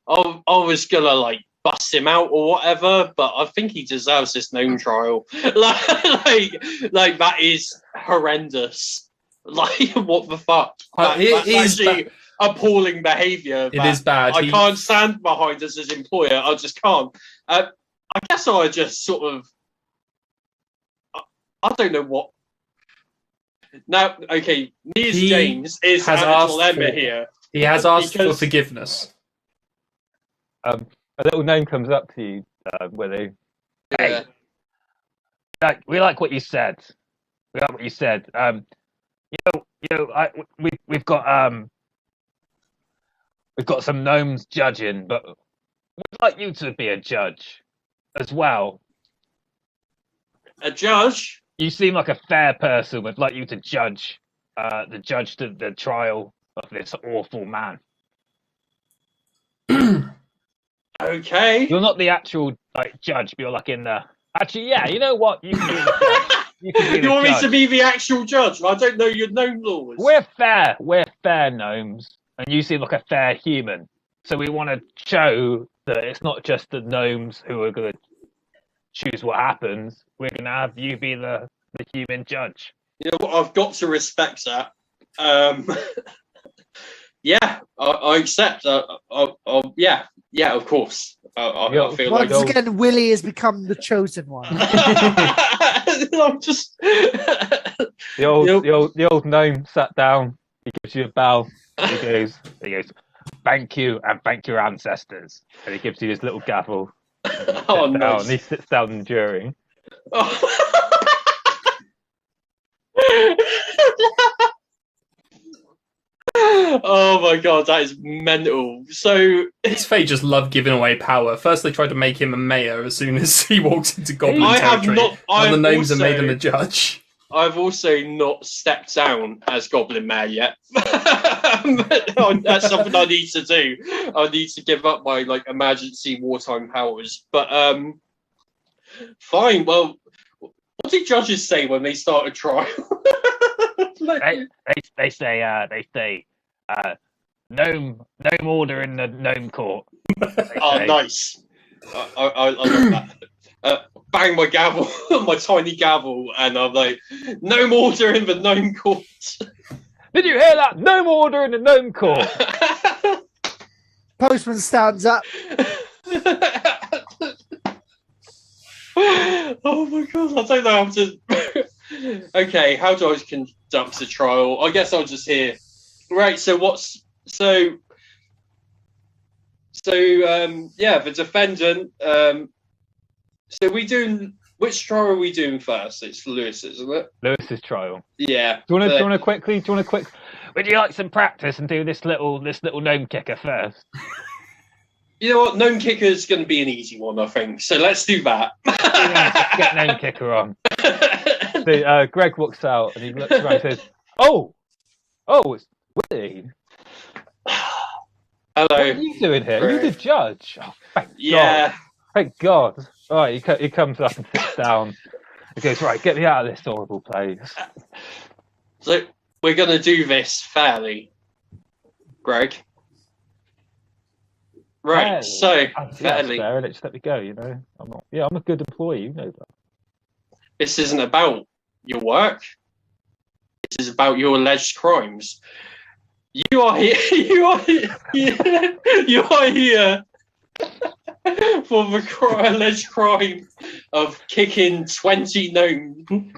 S4: I was gonna bust him out or whatever, but I think he deserves this gnome trial. like that is horrendous. Like, what the fuck? That's actually appalling behaviour.
S3: It is bad.
S4: I can't stand behind as his employer. I just can't. I guess I just sort of. I don't know what. Now, okay, James has at a dilemma here.
S3: He has asked for forgiveness.
S1: A little gnome comes up to you, Willie.
S4: Yeah.
S1: Hey, we like what you said. We've got some gnomes judging, but we'd like you to be a judge as well.
S4: A judge?
S1: You seem like a fair person. We'd like you to judge the trial of this awful man.
S4: Okay.
S1: You're not the actual judge, but you're in the. Actually, yeah. You know what? You can be the judge.
S4: You want me to be the actual judge? I don't know your gnome laws.
S1: We're fair. We're fair gnomes, and you seem like a fair human. So we want to show that it's not just the gnomes who are going to choose what happens. We're going to have you be the human judge.
S4: You know what? I've got to respect that. Yeah, I accept. Yeah, of course. I feel
S2: once again, Willie has become the chosen one.
S4: I'm just
S1: the old gnome sat down. He gives you a bow. He goes, thank you, and thank your ancestors. And he gives you this little gavel.
S4: Nice.
S1: And he sits down enduring.
S4: Oh my god, that is mental. So
S3: his Fae just love giving away power. First they tried to make him a mayor as soon as he walks into Goblin territory. And the gnomes have made him a judge.
S4: I've also not stepped down as Goblin Mayor yet. That's something I need to do. I need to give up my emergency wartime powers. But fine. Well, What do judges say when they start a trial?
S5: They say gnome order in the gnome court.
S4: Oh, nice. I love that. Bang my gavel, my tiny gavel, and I'm like, gnome order in the gnome court.
S5: Did you hear that? Gnome order in the gnome court.
S2: Postman stands up.
S4: Oh my god, I don't know how to. Okay, how do I conduct a trial? I guess I'll just hear. Right, so the defendant. So which trial are we doing first? It's Lewis's, isn't it?
S1: Lewis's trial.
S4: Yeah.
S1: Do you want to quickly? Would you like some practice and do this little gnome kicker first?
S4: You know what? Gnome kicker is going to be an easy one, I think. So let's do that.
S1: Yeah, let's get gnome kicker on. So, Greg walks out and he looks around and says, "Oh, it's Willie.
S4: Hello.
S1: What are you doing here?
S4: Greg.
S1: You're the judge." Oh, thank God. All right, he comes up and sits down. He goes, "Right, get me out of this horrible place."
S4: So we're going to do this fairly, Greg. Right, fairly. Fairly.
S1: Fair, just let me go, you know. I'm a good employee, you know that.
S4: This isn't about your work. This is about your alleged crimes. You are here. You are here for the alleged crime of kicking 20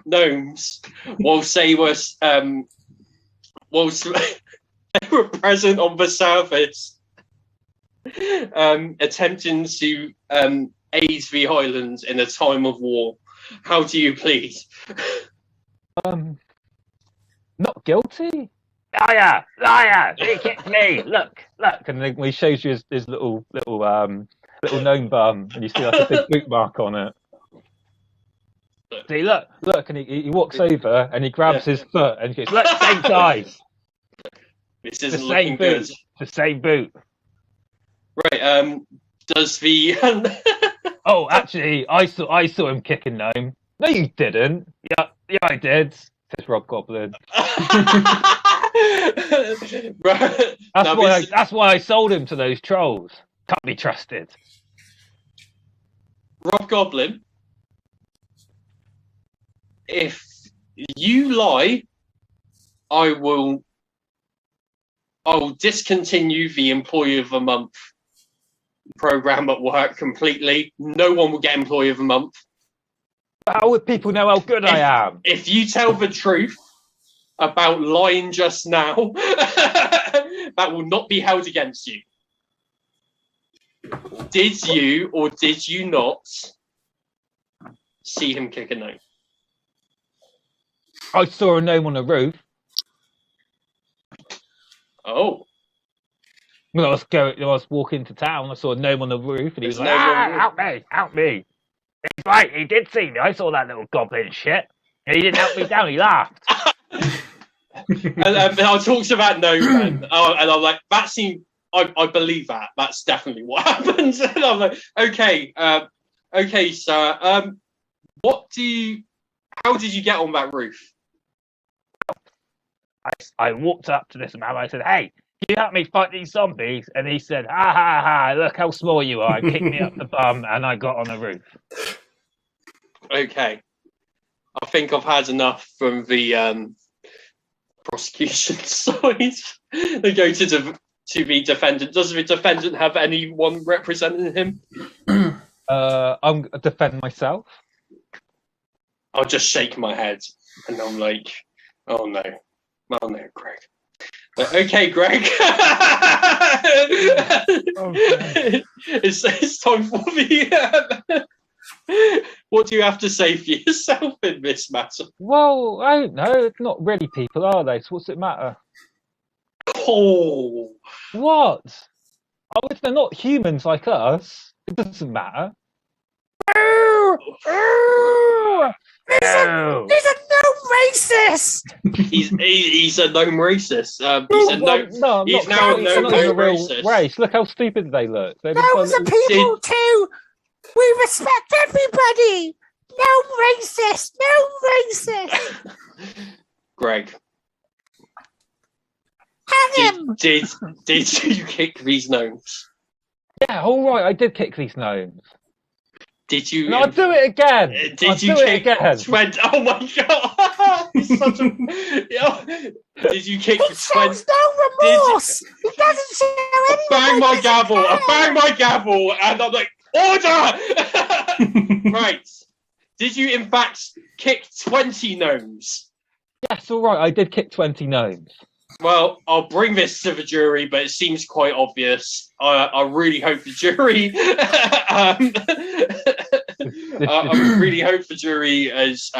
S4: gnomes whilst they were present on the surface. Attempting to aid the islands in a time of war. How do you plead?
S1: Not guilty.
S5: Liar! He kicked me. Look.
S1: And then he shows you his little gnome bum, and you see like a big boot mark on it. See, look, and he walks over and he grabs his foot and he goes, "Look, same size.
S4: This isn't looking good.
S5: The same boot."
S4: Right. Does the
S1: Oh, actually, I saw him kick a gnome. No, you didn't. Yeah, I did. Says Rob Goblin.
S4: Right.
S1: That's why I sold him to those trolls. Can't be trusted.
S4: Rob Goblin, if you lie, I'll discontinue the Employee of the Month program at work completely. No one will get Employee of the Month.
S1: How would people know how good I am?
S4: If you tell the truth about lying just now, that will not be held against you. Did you or did you not see him kick a gnome?
S1: I saw a gnome on the roof.
S4: Oh.
S1: When I was walking to town, I saw a gnome on the roof, and he was like,
S5: Help me. He's right, he did see me. I saw that little goblin shit. And he didn't help me down, he laughed.
S4: And I talked about gnome, and I'm like, that seemed, I believe that. That's definitely what happened. And I'm like, okay, sir. How did you get on that roof?
S5: I walked up to this man, I said, "Hey, can you help me fight these zombies?" And he said, "Ha ha ha, look how small you are." He kicked me up the bum and I got on the roof.
S4: Okay. I think I've had enough from the prosecution side. They go to the defendant. Does the defendant have anyone representing him?
S1: I'm going to defend myself.
S4: I'll just shake my head and I'm like, oh no, Greg. Okay, Greg. It's time for the. What do you have to say for yourself in this matter?
S1: Well, I don't know. It's not really people, are they? So what's it matter?
S4: Oh.
S1: What? Oh, if they're not humans like us, it doesn't matter.
S2: He's a gnome racist.
S4: He's a gnome racist. He's now a gnome racist.
S1: Race. Look how stupid they look.
S2: Gnomes are people too. We respect everybody. No racist! No racist!
S4: Greg,
S2: Hang him!
S4: did you kick these gnomes?
S1: Yeah, all right, I did kick these gnomes.
S4: Did you?
S1: And I'll do it again.
S4: Did you kick 20? Oh my god! He's such a. Did you kick
S2: He
S4: 20?
S2: shows no remorse! He doesn't show
S4: I
S2: any
S4: bang my
S2: remorse.
S4: gavel! I bang my gavel, and I'm like, order! Right. Did you in fact kick 20 gnomes?
S1: Yes, all right, I did kick 20 gnomes.
S4: Well, I'll bring this to the jury, but it seems quite obvious. I really hope the jury. I really hope the jury has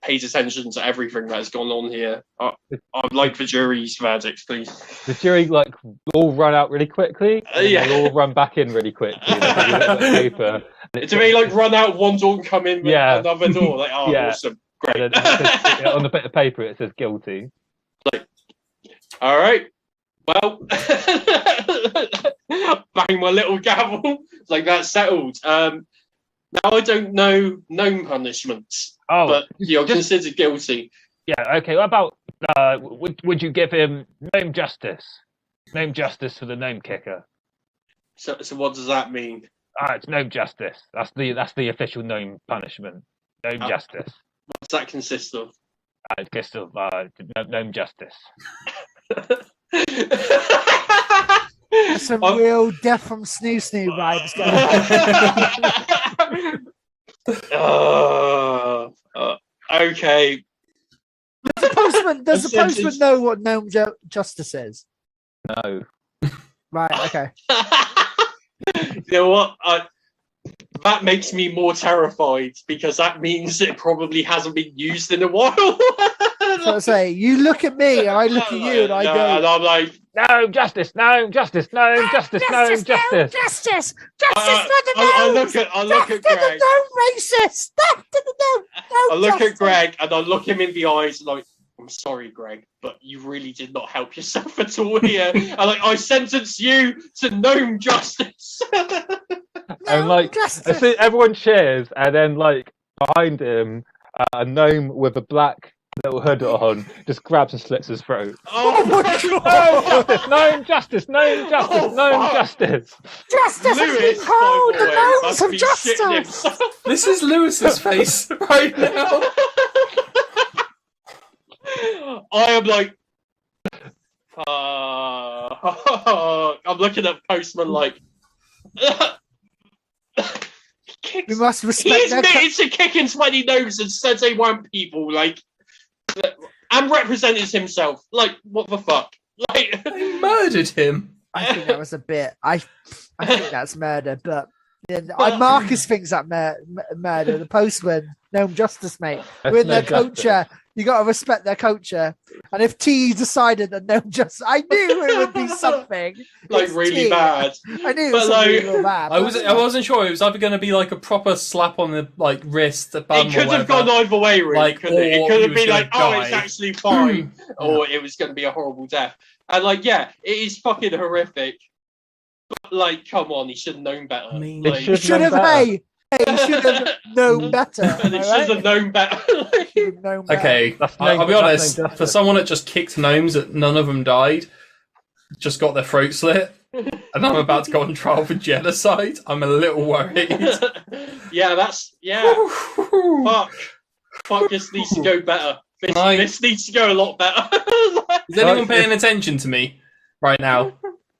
S4: pays attention to everything that's gone on here. I'd like the jury's verdict, please.
S1: The jury all run out really quickly. And
S4: Yeah.
S1: they all run back in really quickly. They give you a little bit of paper.
S4: Do they run out one door and come in with another door? Like,
S1: Yeah.
S4: Awesome, great.
S1: And then it says, on the bit of paper it says guilty.
S4: All right. Well, bang my little gavel. Like that's settled. Now I don't know gnome punishments, but you're considered guilty.
S5: Yeah. Okay. What about would you give him gnome justice? Gnome justice for the gnome kicker.
S4: So what does that mean?
S5: It's gnome justice. That's the official gnome punishment. Gnome justice.
S4: What does that consist of?
S5: It consists of gnome justice.
S2: There's some real Death from Snoo Snoo vibes going on.
S4: Okay.
S2: Does the postman know what gnome justice is?
S1: No.
S2: Right, okay.
S4: You know what? That makes me more terrified because that means it probably hasn't been used in a while.
S2: So I say, you look at me, and I look at you, and I go,
S4: and I'm like,
S5: no justice, no justice, no justice, no justice,
S2: justice for the gnomes.
S4: I look at Greg.
S2: No racist.
S4: I look at Greg and I look him in the eyes and like, I'm sorry, Greg, but you really did not help yourself at all here. I sentence you to gnome justice.
S1: And everyone cheers, and then behind him, a gnome with a black little hood on just grabs and slits his throat.
S4: Oh my god!
S5: No justice, no justice, no justice.
S2: Justice has been called. The gnomes of justice.
S3: This is Lewis's face right now.
S4: I am like, I'm looking at Postman like.
S2: We must respect.
S4: He admitted to kicking 20 gnomes and said they weren't people. And represented himself. Like, what the fuck?
S3: They murdered him.
S2: I think that was a bit. I think that's murder, but Marcus thinks that murder. The postman, gnome justice, mate. We're in their culture. You got to respect their culture. And if T decided that gnome justice, I knew it would be something
S4: really bad.
S2: I knew it was something real bad.
S3: I wasn't sure. It was either going to be like a proper slap on the wrist, the bum,
S4: it could have gone either way, really. It could have been like,
S3: die.
S4: It's actually fine, or it was going to be a horrible death. And it is fucking horrific. But come on, he should have known better.
S3: I mean,
S2: he should have known better.
S4: And he should have known better.
S3: Okay, I'll be honest. For someone that just kicked gnomes, that none of them died, just got their throat slit, and I'm about to go on trial for genocide, I'm a little worried.
S4: Fuck, this needs to go better. This needs to go a lot better.
S3: Is anyone paying attention to me right now?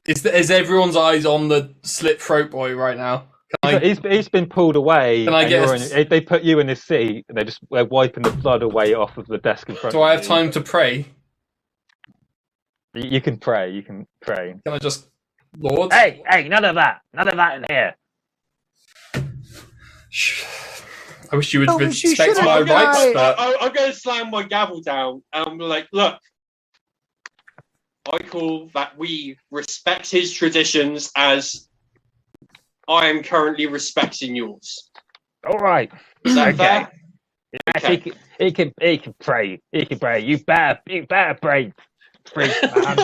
S3: Is everyone's eyes on the slit throat boy right now?
S1: He's been pulled away.
S3: Can I get?
S1: They put you in his seat, and they're wiping the blood away off of the desk in front.
S3: Do I have time to pray?
S1: You can pray. You can pray.
S3: Can I just, Lord?
S5: Hey, none of that in here.
S3: I wish you would respect my rights, but
S4: I'm going to slam my gavel down. And I'm like, look, I call that we respect his traditions as I am currently respecting yours.
S5: All right.
S4: Is that fair?
S5: Yes, okay. He can pray. He can pray. You better pray, freak man.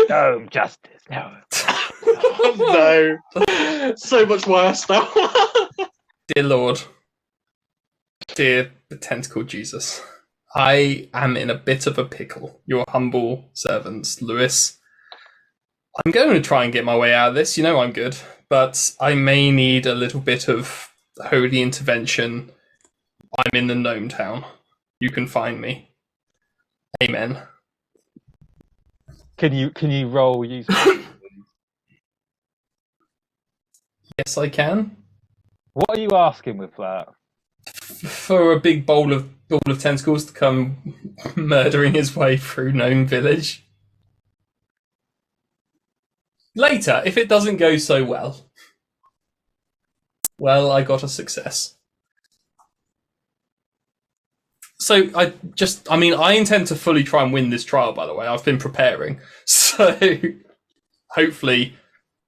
S5: No justice. No.
S4: No. So much worse now.
S3: Dear Lord, dear tentacle Jesus, I am in a bit of a pickle. Your humble servants, Lewis. I'm going to try and get my way out of this. You know I'm good, but I may need a little bit of holy intervention. I'm in the gnome town. You can find me. Amen.
S1: Can you roll use?
S3: Yes, I can.
S1: What are you asking with that?
S3: For a big bowl of tentacles to come murdering his way through Gnome Village. Later, if it doesn't go so well, I got a success. So I intend to fully try and win this trial, by the way. I've been preparing. So hopefully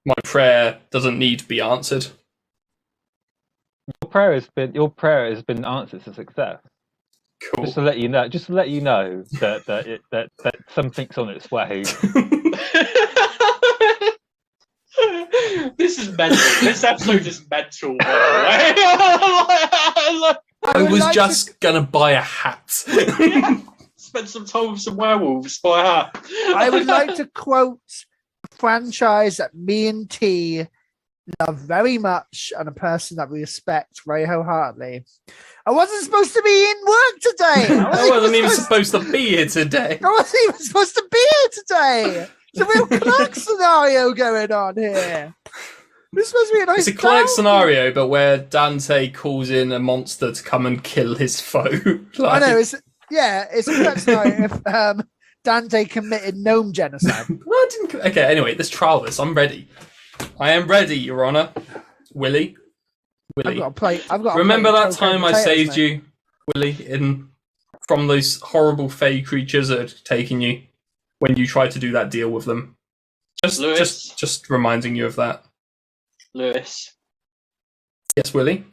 S3: my prayer doesn't need to be answered.
S1: Your prayer has been answered to success.
S3: Cool.
S1: Just to let you know that something's on its way.
S4: This is mental. This episode is mental, by the way.
S3: I was just gonna buy a hat.
S4: Yeah. Spend some time with some werewolves, buy a hat.
S2: I would like to quote a franchise that me and T love very much and a person that we respect very wholeheartedly. I wasn't supposed to be in work today.
S3: I wasn't even supposed to be here today.
S2: I wasn't even supposed to be here today. It's a real clerk scenario going on here. This must be a nice.
S3: It's a clerk scenario, but where Dante calls in a monster to come and kill his foe.
S2: I know. It's a clerk scenario if Dante committed gnome genocide.
S3: Okay, anyway, let's trial this. I'm ready. I am ready, Your Honor. Willie.
S2: I've got to play.
S3: Remember that time I saved you, Willie, from those horrible fey creatures that had taken you when you tried to do that deal with them? Just reminding you of that.
S4: Lewis.
S3: Yes, Willie?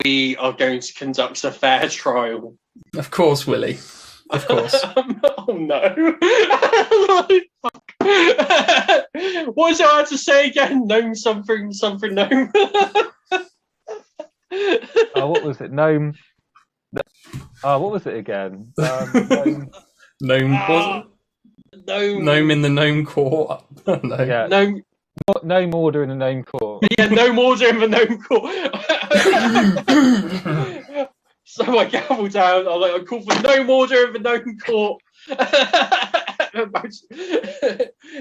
S4: We are going to conduct a fair trial.
S3: Of course, Willie. Of course.
S4: Oh no. What is it I had to say again? Gnome something gnome.
S1: What was it? Gnome. What was it again?
S3: Gnome was it? Gnome in the gnome court. No.
S1: Yeah. Gnome order in the gnome court.
S4: Yeah, gnome order in the gnome court. So I gavel down. I call for gnome order in the gnome court.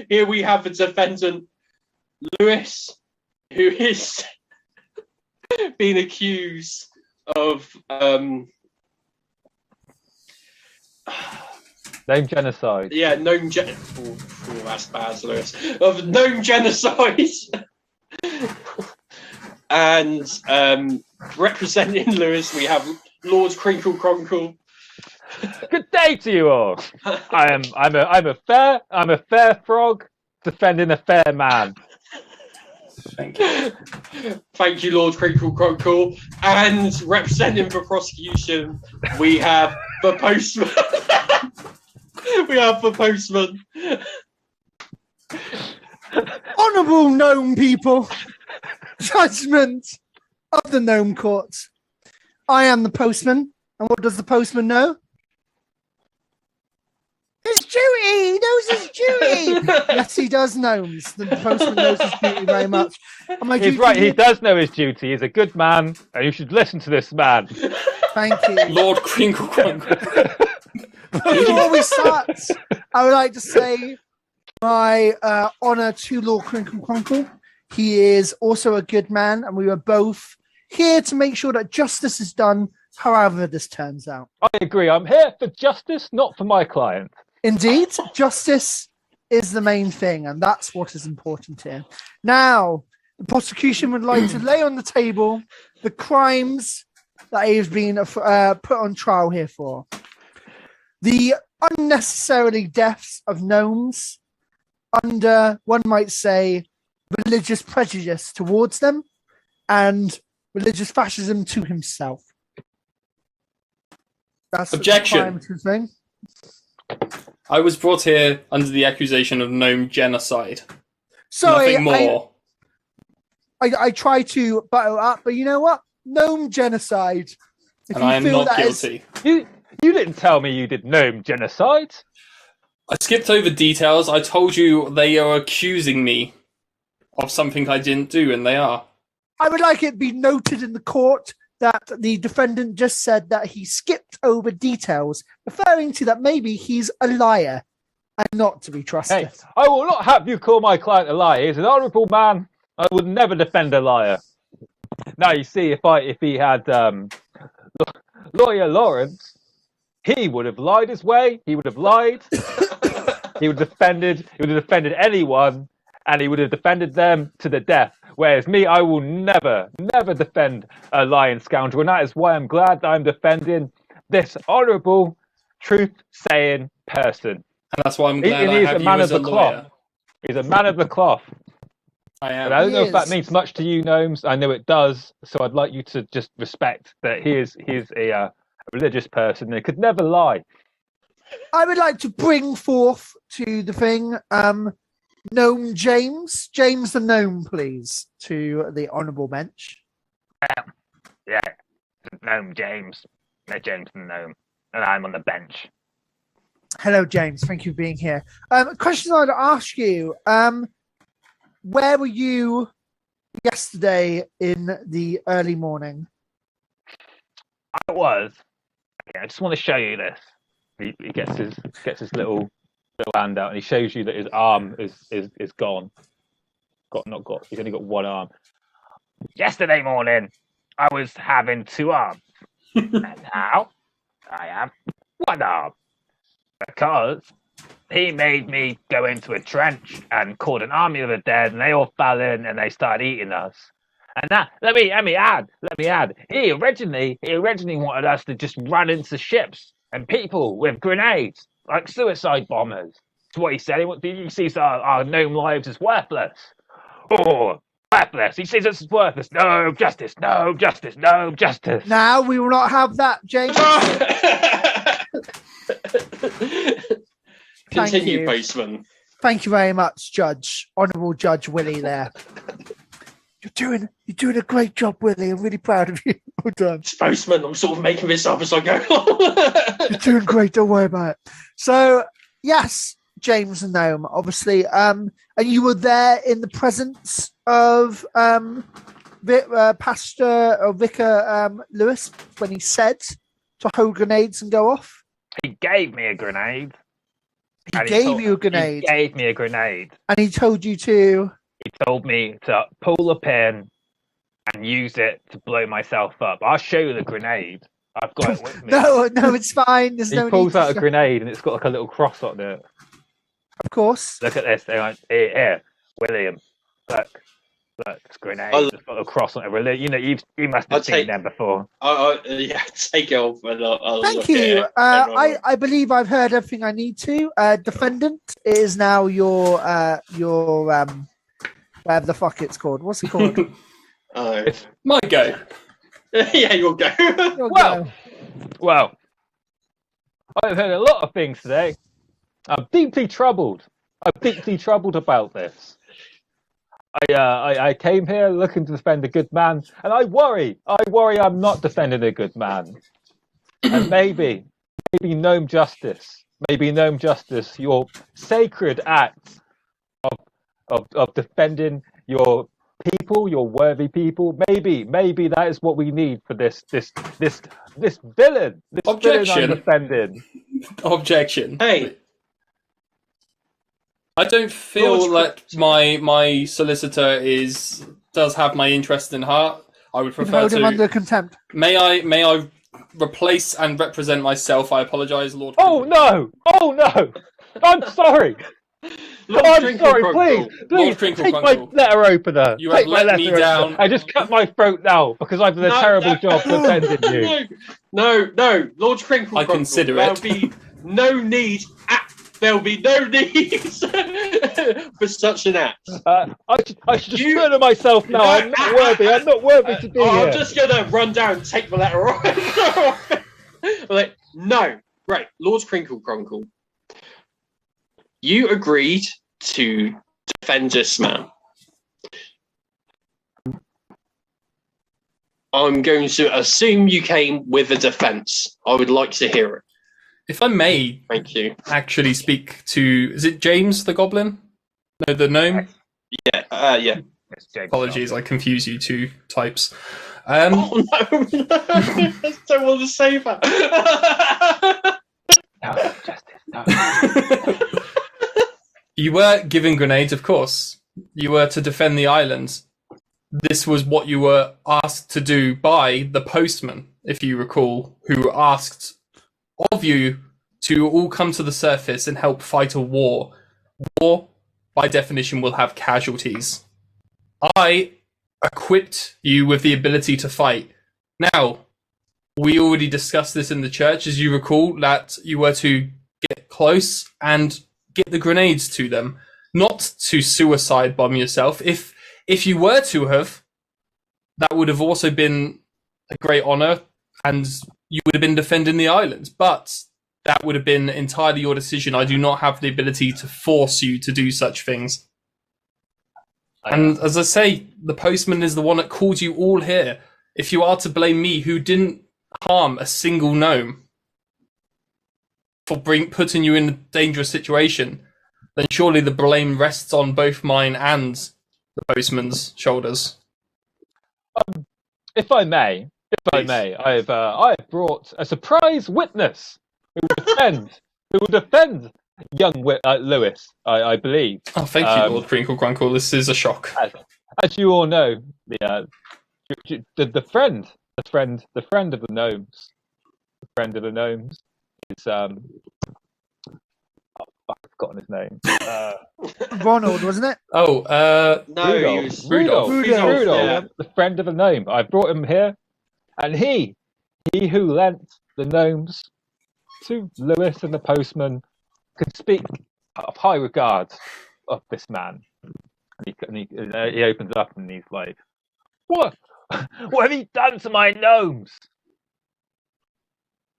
S4: Here we have the defendant, Lewis, who is being accused of
S1: Gnome genocide.
S4: Yeah, that's bad, Lewis. Of gnome genocide. And representing Lewis, we have Lord Crinkle Cronkle.
S1: Good day to you all. I'm a fair frog defending a fair man.
S3: Thank you.
S4: Thank you, Lord Crinkle Cronkle. And representing the prosecution, we have the postman.
S2: Honourable gnome people, judgment of the gnome court. I am the postman, and what does the postman know? His duty! He knows his duty! Yes, he does, gnomes. The postman knows his duty very much.
S1: He's right, he does know his duty. He's a good man, and you should listen to this man.
S2: Thank you.
S3: Lord Crinkle Cronkle.
S2: Before we start, I would like to say my honour to Lord Crinkle Cronkle. He is also a good man, and we were both here to make sure that justice is done, however this turns out.
S1: I agree. I'm here for justice, not for my client.
S2: Indeed, justice is the main thing, and that's what is important here. Now, the prosecution would like to lay on the table the crimes that he has been put on trial here for. The unnecessarily deaths of gnomes under, one might say, religious prejudice towards them and religious fascism to himself. That's
S3: Objection.
S2: The thing.
S3: I was brought here under the accusation of gnome genocide.
S2: Sorry,
S3: Nothing more.
S2: I try to butter up, but you know what? gnome genocide. If
S3: And I am not
S2: is-
S3: guilty.
S1: You didn't tell me you did gnome genocide.
S3: I skipped over details. I told you they are accusing me of something I didn't do, and they are.
S2: I would like it be noted in the court that the defendant just said that he skipped over details, referring to that maybe he's a liar and not to be trusted.
S1: Hey, I will not have you call my client a liar. He's an honourable man. I would never defend a liar. Now you see, if he had lawyer Lawrence, he would have lied his way. He would have lied. He would have defended anyone, and he would have defended them to the death. Whereas me, I will never defend a lying scoundrel, and that is why I'm glad that I'm defending this honourable, truth-saying person.
S3: And that's why I'm glad I have you as a lawyer.
S1: He's a man of the cloth.
S3: I am.
S1: And I don't know if that means much to you, gnomes. I know it does. So I'd like you to just respect that he is a religious person and could never lie.
S2: I would like to bring forth to the thing Gnome James the Gnome, please, to the honourable bench.
S5: Yeah, Gnome James. No, James the Gnome. And I'm on the bench.
S2: Hello, James. Thank you for being here. Question I'd ask you. Where were you yesterday in the early morning?
S5: I was. Okay, I just want to show you this.
S1: He gets his little hand out and he shows you that his arm is gone. He's only got one arm.
S5: Yesterday morning, I was having two arms. And now, I have one arm. Because he made me go into a trench and called an army of the dead, and they all fell in and they started eating us. And that, let me add. He originally wanted us to just run into ships and people with grenades, like suicide bombers. That's what he said. He sees our gnome lives as worthless. Oh, worthless. He sees us as worthless. No justice, no justice, no justice.
S2: Now we will not have that, James.
S4: Continue, postman.
S2: Thank you very much, Judge. Honourable Judge Willie there. You're doing a great job, Willie. I'm really proud of you. Well done.
S4: Postman, I'm sort of making this up as I go.
S2: You're doing great, don't worry about it. So, yes, James and Gnome, obviously. And you were there in the presence of Pastor or Vicar Lewis when he said to hold grenades and go off?
S5: He gave me a grenade.
S2: He gave you a grenade.
S5: He gave me a grenade.
S2: And he told you to...
S5: He told me to pull a pin and use it to blow myself up. I'll show you the grenade. I've got it with me.
S2: No, it's fine. There's no
S1: he pulls
S2: need
S1: out a grenade and it's got like a little cross on it.
S2: Of course.
S5: Look at this. Here, William. Look, it's a grenade. It's got a cross on it. You know, you must have seen them before.
S4: Yeah, take it off.
S2: Thank you. I believe I've heard everything I need to. Defendant, it is now your whatever the fuck it's called. What's it called?
S4: It's
S3: my go.
S4: Yeah, your go.
S1: Well, I've heard a lot of things today. I'm deeply troubled. About this. I came here looking to defend a good man, and I worry I'm not defending a good man. And maybe Gnome Justice, your sacred act of defending your people, your worthy people. Maybe that is what we need for this villain. This
S3: Objection.
S1: villain I'm defending.
S3: Objection.
S4: Hey.
S3: I don't feel like my solicitor does have my interest in heart. I would prefer
S2: to hold him under contempt.
S3: May I replace and represent myself? I apologise, Lord.
S1: Oh no! I'm sorry. I'm sorry. Please take my letter opener.
S3: You have let me down.
S1: I just cut my throat now because I've done a terrible job defending you.
S4: No, Lord Crinkle.
S3: I consider it.
S4: There'll be no need for such an act.
S1: I should just turn to myself now. I'm not worthy to be here.
S4: I'm just going to run down and take the letter off. Like, no. Right, Lord Crinkle Crunkle. You agreed to defend this man. I'm going to assume you came with a defense. I would like to hear it.
S3: If I may,
S4: thank you.
S3: Actually, speak to is it James the Goblin? No, the gnome.
S4: Yeah.
S3: Apologies, I confuse you two types.
S4: Oh no! I don't want to say that.
S1: No, justice. No.
S3: You were given grenades, of course. You were to defend the island. This was what you were asked to do by the postman, if you recall, who asked of you to all come to the surface and help fight a war. War, by definition, will have casualties. I equipped you with the ability to fight. Now, we already discussed this in the church, as you recall, that you were to get close and get the grenades to them, not to suicide bomb yourself. If you were to have, that would have also been a great honor, and you would have been defending the island. But that would have been entirely your decision. I do not have the ability to force you to do such things. And as I say, the postman is the one that called you all here. If you are to blame me, who didn't harm a single gnome, for putting you in a dangerous situation, then surely the blame rests on both mine and the postman's shoulders.
S1: If I may, I've brought a surprise witness who will defend young Lewis. I believe.
S3: Oh, thank you, Lord Crinkle Crunkle. This is a shock.
S1: As you all know, the friend of the gnomes, is I've forgotten his name.
S2: Ronald, wasn't it?
S3: Oh,
S4: no,
S1: Rudolph.
S4: he was
S1: Rudolph,
S4: yeah.
S1: the friend of the gnome. I brought him here, and he who lent the gnomes to Lewis and the postman could speak of high regard of this man. And he opens up and he's like, "What? What have you done to my gnomes?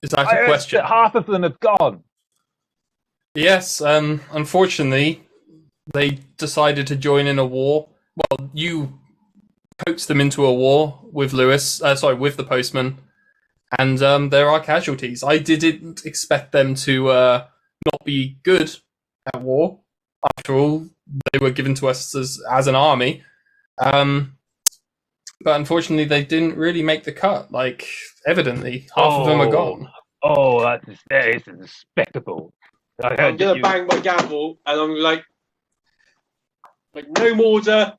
S3: Is that a question?
S1: That half of them have gone."
S3: Yes, unfortunately, they decided to join in a war. Well, you coaxed them into a war with with the postman, and there are casualties. I didn't expect them to not be good at war. After all, they were given to us as an army. But unfortunately, they didn't really make the cut. Like, evidently, half of them are gone.
S1: Oh, that is despicable.
S4: I'm gonna bang my gavel and I'm like no order.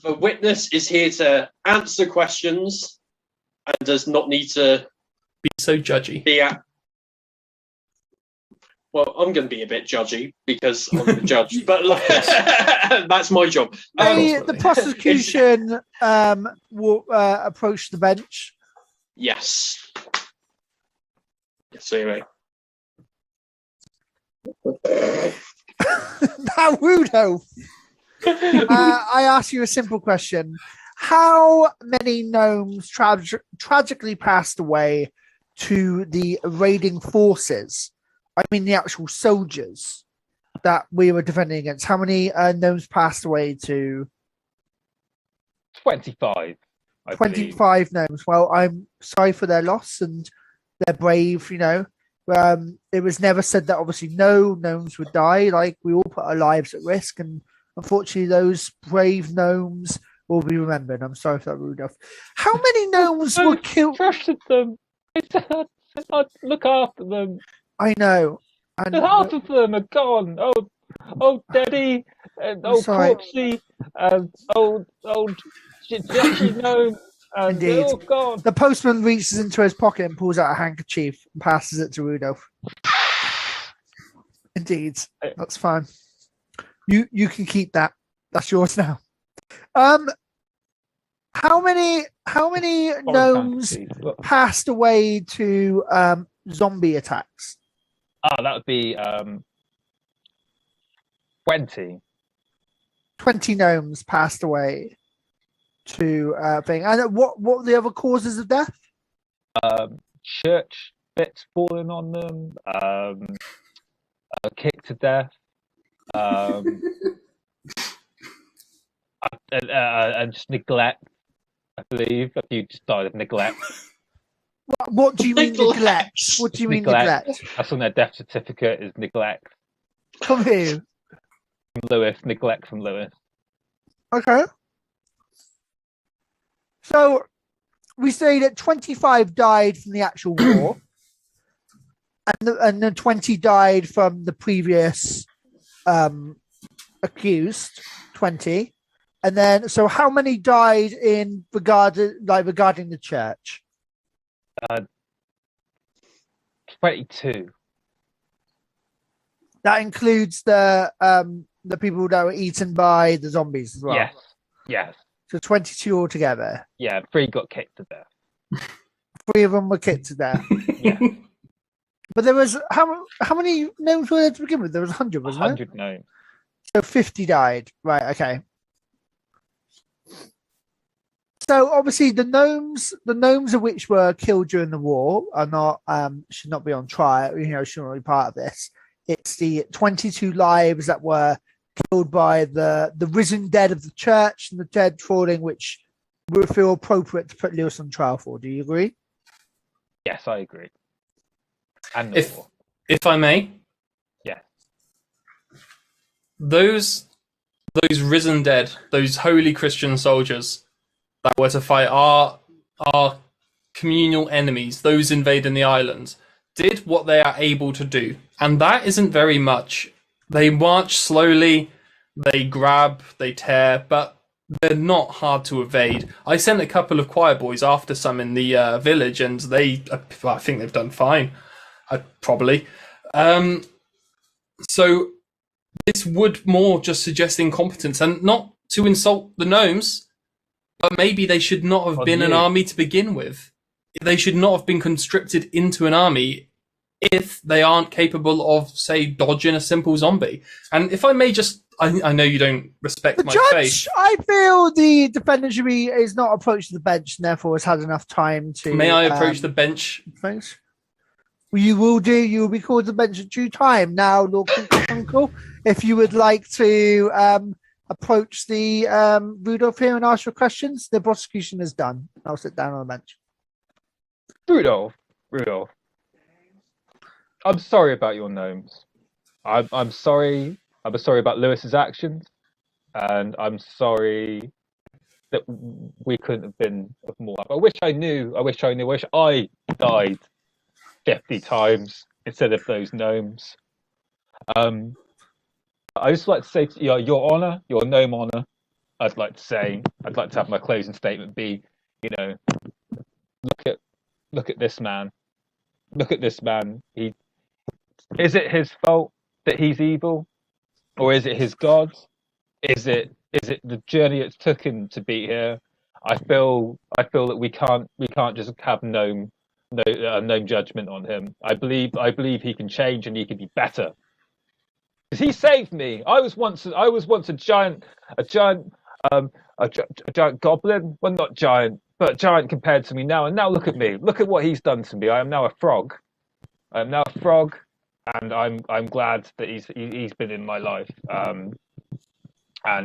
S4: The witness is here to answer questions and does not need to
S3: be so judgy.
S4: Well, I'm going to be a bit judgy because I'm the judge, but that's my job.
S2: The prosecution will approach the bench.
S4: Yes. Anyway.
S2: Now, Rudolph, I ask you a simple question. How many gnomes tragically passed away to the raiding forces? I mean, the actual soldiers that we were defending against. How many gnomes passed away to?
S1: 25.
S2: 25 gnomes. Well, I'm sorry for their loss, and they're brave, you know. It was never said that obviously no gnomes would die. Like, we all put our lives at risk, and unfortunately those brave gnomes will be remembered. I'm sorry for that, Rudolph. How many gnomes were killed?
S1: Trusted them. I said I'd look after them.
S2: I know. And
S1: half of them are gone. Oh, Daddy, old Corpsey, old Jeffrey Gnome.
S2: Indeed.
S1: They're all gone.
S2: The postman reaches into his pocket and pulls out a handkerchief and passes it to Rudolph. Indeed. That's fine. You can keep that. That's yours now. How many gnomes passed away to zombie attacks?
S1: That would be 20.
S2: 20 gnomes passed away to thing. And what were the other causes of death?
S1: Church bits falling on them, kicked to death, and just neglect. I believe. A few just died of neglect.
S2: What do you mean neglect? What do you mean neglect?
S1: That's on their death certificate is neglect.
S2: From who?
S1: From Lewis. Neglect from Lewis.
S2: Okay. So we say that 25 died from the actual war, and then 20 died from the previous accused. 20, and then so how many died in regarding the church?
S1: 22.
S2: That includes the people that were eaten by the zombies as well.
S1: Yes.
S2: So 22 altogether.
S1: Yeah, 3 got kicked to death.
S2: 3 of them were kicked to death.
S1: Yeah.
S2: But there was how many gnomes were there to begin with? There was 100, wasn't
S1: 100 gnomes.
S2: So 50 died. Right. Okay. So obviously the gnomes of which were killed during the war are not should not be on trial. Should not be part of this. It's the 22 lives that were killed by the risen dead of the church and the dead falling, which we feel appropriate to put Lewis on trial for. Do you agree?
S1: Yes, I agree. And
S3: if I may,
S1: yeah,
S3: those risen dead, those holy Christian soldiers that were to fight our communal enemies, those invading the island, did what they are able to do, and that isn't very much. They march slowly, they grab, they tear, but they're not hard to evade. I sent a couple of choir boys after some in the village, and I think they've done fine. Probably. So this would more just suggest incompetence, and not to insult the gnomes, but maybe they should not have been an army to begin with. They should not have been conscripted into an army if they aren't capable of, say, dodging a simple zombie. And if I may just, I know you don't respect my faith.
S2: I feel the defendant is not approached the bench and therefore has had enough time to...
S3: May I approach the bench?
S2: Thanks. You will do. You will be called to the bench at due time. Now, Lord Uncle, if you would like to approach the Rudolph here and ask your questions, the prosecution is done. I'll sit down on the bench.
S1: Rudolph. I'm sorry about your gnomes. I'm sorry. I'm sorry about Lewis's actions, and I'm sorry that we couldn't have been of more. I wish I knew. I wish I died 50 times instead of those gnomes. I just like to say to you, Your Honour, your gnome honour, I'd like to have my closing statement be, look at this man. Look at this man. Is it his fault that he's evil? Or is it his God? Is it the journey it's took him to be here? I feel that we can't just have gnome judgment on him. I believe he can change and he can be better. Because he saved me. I was once a giant goblin. Well, not giant, but giant compared to me now. And now look at me. Look at what he's done to me. I am now a frog. And I'm glad that he's been in my life. And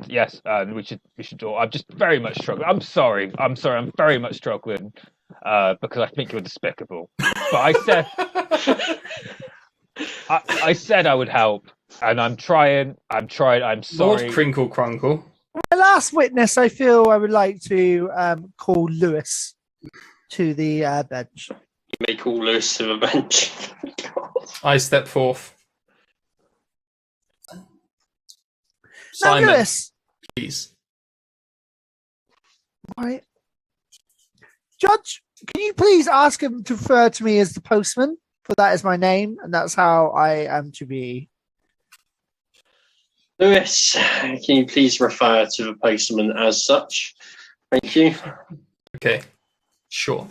S1: yes, we should do. I'm just very much struggling. I'm sorry. I'm very much struggling because I think you're despicable. But I said I would help, and I'm trying. I'm sorry.
S3: Lord Crinkle Crunkle.
S2: My last witness, I feel I would like to call Lewis to the bench.
S4: You may call Lewis to the bench.
S3: I step forth.
S2: Now,
S3: Simon,
S2: Lewis,
S3: please.
S2: Right. Judge, can you please ask him to refer to me as the postman? For that is my name, and that's how I am to be.
S4: Lewis, can you please refer to the postman as such? Thank you.
S3: Okay, sure.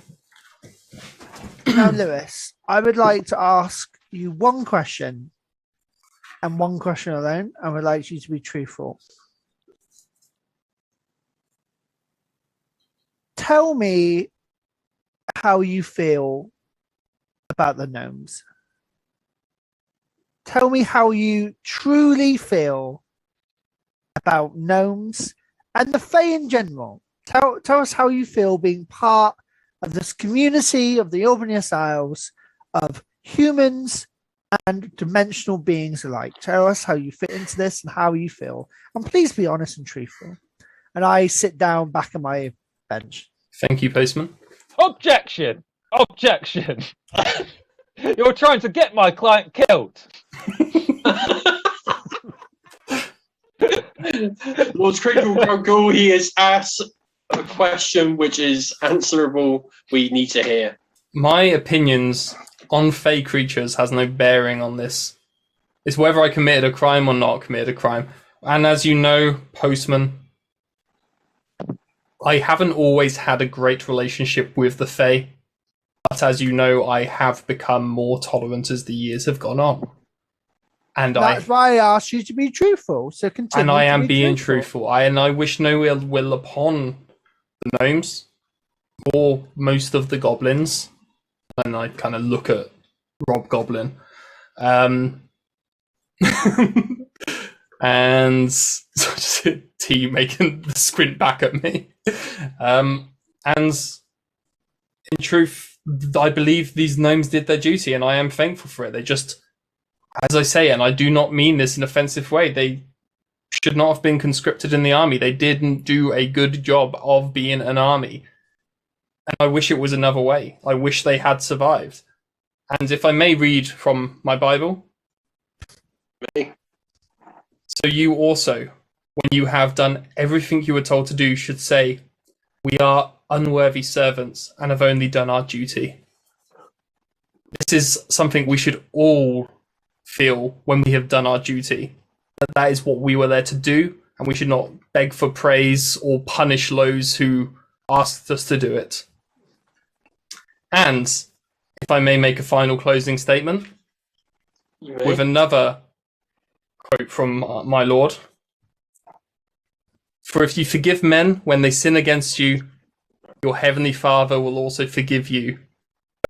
S2: Now, Lewis, I would like to ask you one question, and one question alone. I would like you to be truthful. Tell me how you feel about the gnomes. Tell me how you truly feel about gnomes and the Fae in general. Tell us how you feel being part of this community of the Albanius Isles of humans and dimensional beings alike. Tell us how you fit into this and how you feel. And please be honest and truthful. And I sit down back on my bench.
S3: Thank you, Postman.
S1: Objection! Objection! You're trying to get my client killed.
S4: Lord Crinkle, he has asked a question which is answerable. We need to hear.
S3: My opinions on fey creatures has no bearing on this. It's whether I committed a crime or not committed a crime. And as you know, Postman, I haven't always had a great relationship with the fey. But as you know, I have become more tolerant as the years have gone on. And
S2: that's why I asked you to be truthful. So continue.
S3: And I am being truthful. I wish no ill will upon the gnomes or most of the goblins. And I kind of look at Rob Goblin. And T making the squint back at me. And in truth, I believe these gnomes did their duty, and I am thankful for it. They just, as I say, and I do not mean this in an offensive way, they should not have been conscripted in the army. They didn't do a good job of being an army. And I wish it was another way. I wish they had survived. And if I may read from my Bible.
S4: Me.
S3: So you also, when you have done everything you were told to do, should say, we are unworthy servants and have only done our duty. This is something we should all feel when we have done our duty. That is what we were there to do, and we should not beg for praise or punish those who asked us to do it. And if I may make a final closing statement with another quote from my Lord. For if you forgive men when they sin against you, your heavenly Father will also forgive you.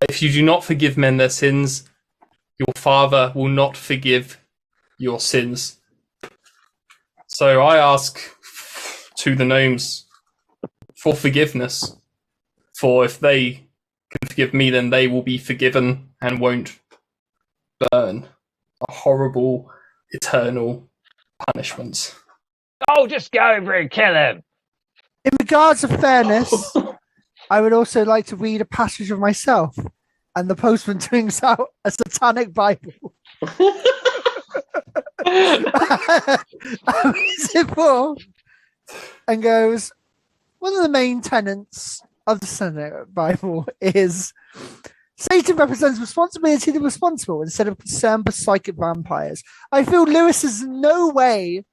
S3: But if you do not forgive men their sins, your Father will not forgive your sins. So I ask to the gnomes for forgiveness. For if they can forgive me, then they will be forgiven and won't burn a horrible, eternal punishment.
S5: Oh, just go over and kill him.
S2: In regards of fairness, I would also like to read a passage of myself. And the postman brings out a satanic Bible. And goes, one of the main tenets of the satanic Bible is Satan represents responsibility to the responsible instead of concern for psychic vampires. I feel Lewis is in no way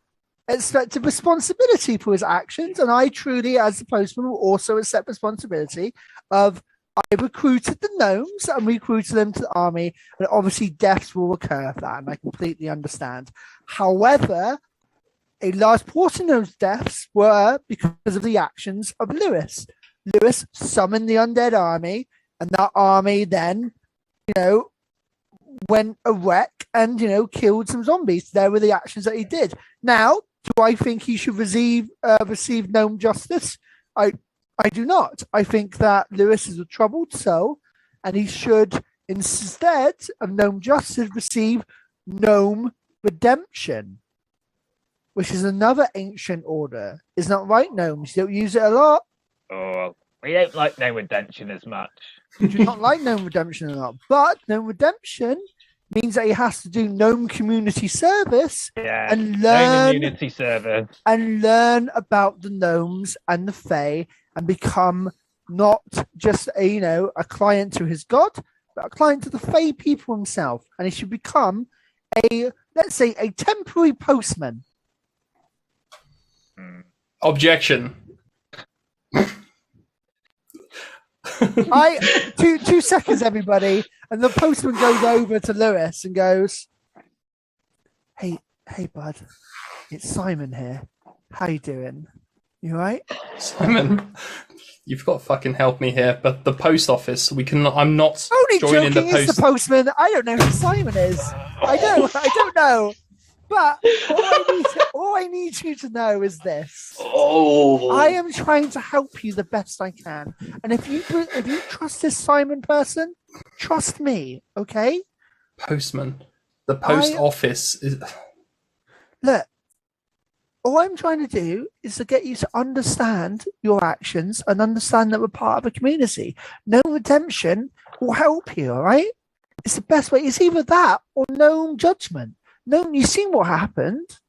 S2: accepted responsibility for his actions, and I truly, as the postman, will also accept responsibility of I recruited the gnomes and recruited them to the army, and obviously deaths will occur for that, and I completely understand. However, a large portion of those deaths were because of the actions of Lewis. Lewis summoned the undead army, and that army then, went a wreck and, killed some zombies. There were the actions that he did. Now, do I think he should receive gnome justice? I do not. I think that Lewis is a troubled soul, and he should, instead of gnome justice, receive gnome redemption, which is another ancient order. Isn't that right, gnomes? You don't use it a lot.
S5: Oh, we don't like gnome redemption as much.
S2: You do not like gnome redemption a lot, but gnome redemption means that he has to do gnome community service and learn about the gnomes and the fae and become not just a client to his god, but a client to the fae people himself. And he should become a temporary postman.
S3: Objection.
S2: Two seconds, everybody, and the postman goes over to Lewis and goes, Hey, bud, it's Simon here. How you doing? You all right?
S3: Simon, you've got to fucking help me here. But the post office, I'm not
S2: only
S3: joining
S2: joking.
S3: the post.
S2: It's the postman. I don't know who Simon is. I don't know. But all I need you to know is this.
S4: Oh.
S2: I am trying to help you the best I can. And if you trust this Simon person, trust me, okay?
S3: Postman. The post office is...
S2: Look, all I'm trying to do is to get you to understand your actions and understand that we're part of a community. No redemption will help you, all right? It's the best way. It's either that or gnome judgment. Gnome, you've seen what happened.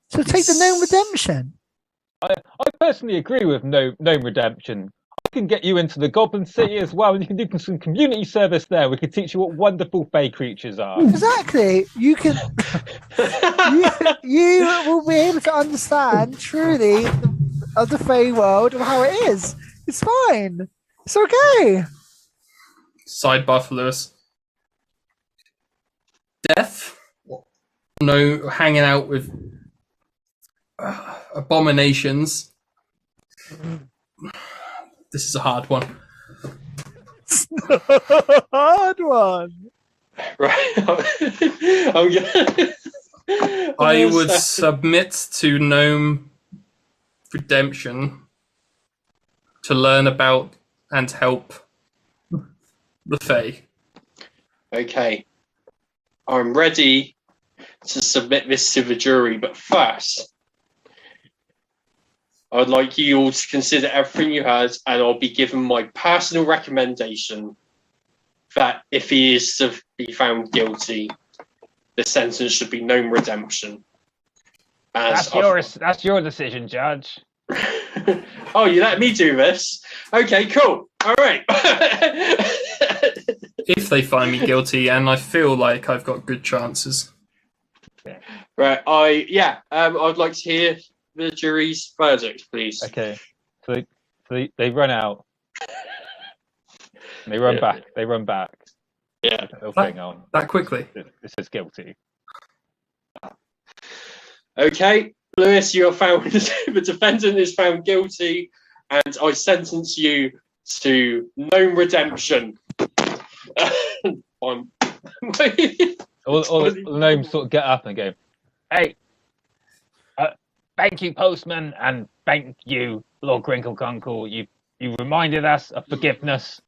S2: So take the gnome redemption.
S1: I personally agree with gnome redemption. I can get you into the Goblin City as well, and you can do some community service there. We can teach you what wonderful fey creatures are.
S2: Exactly. You can. you will be able to understand truly of the fey world of how it is. It's fine. It's okay.
S3: Sidebar for Lewis. Death? No, hanging out with abominations. This is a hard one.
S2: It's not a hard one.
S4: Right.
S3: I would submit to gnome redemption to learn about and help the Fae.
S4: Okay. I'm ready to submit this to the jury, but first, I'd like you all to consider everything you heard, and I'll be giving my personal recommendation that if he is to be found guilty, the sentence should be gnome redemption.
S5: That's your decision, Judge.
S4: Oh, you let me do this? Okay, cool. All right.
S3: If they find me guilty, and I feel like I've got good chances.
S4: Right. I'd like to hear the jury's verdict, please.
S1: Okay. So they run out. They run back. They run back.
S4: Yeah.
S1: Hang on.
S3: That quickly.
S1: This is guilty.
S4: Okay, Lewis, you are found. The defendant is found guilty, and I sentence you to gnome redemption.
S1: All the gnomes sort of get up and go,
S5: Hey, thank you, Postman, and thank you, Lord Crinkle-Conkle. You reminded us of forgiveness.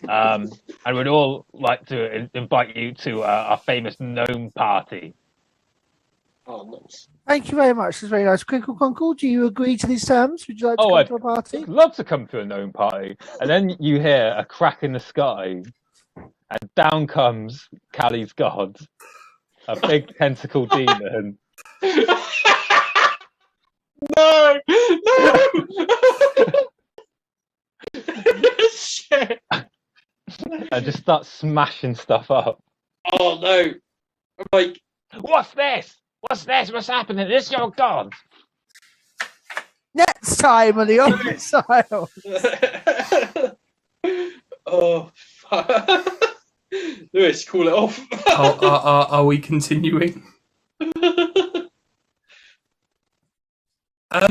S5: And we'd all like to invite you to our famous gnome party.
S4: Oh, nice.
S2: Thank you very much. It's very nice. Crinkle-Conkle, do you agree to these terms? Would you like to come to a party?
S1: I'd love to come to a gnome party. And then you hear a crack in the sky, and down comes Callie's god, a big tentacle demon.
S4: No! Shit!
S1: And just start smashing stuff up.
S4: Oh no! I'm like,
S5: What's this? What's this? What's happening? Is this your god?
S2: Next time on the Open Style.
S4: Oh, fuck. Lewis, call it off.
S3: Are we continuing? I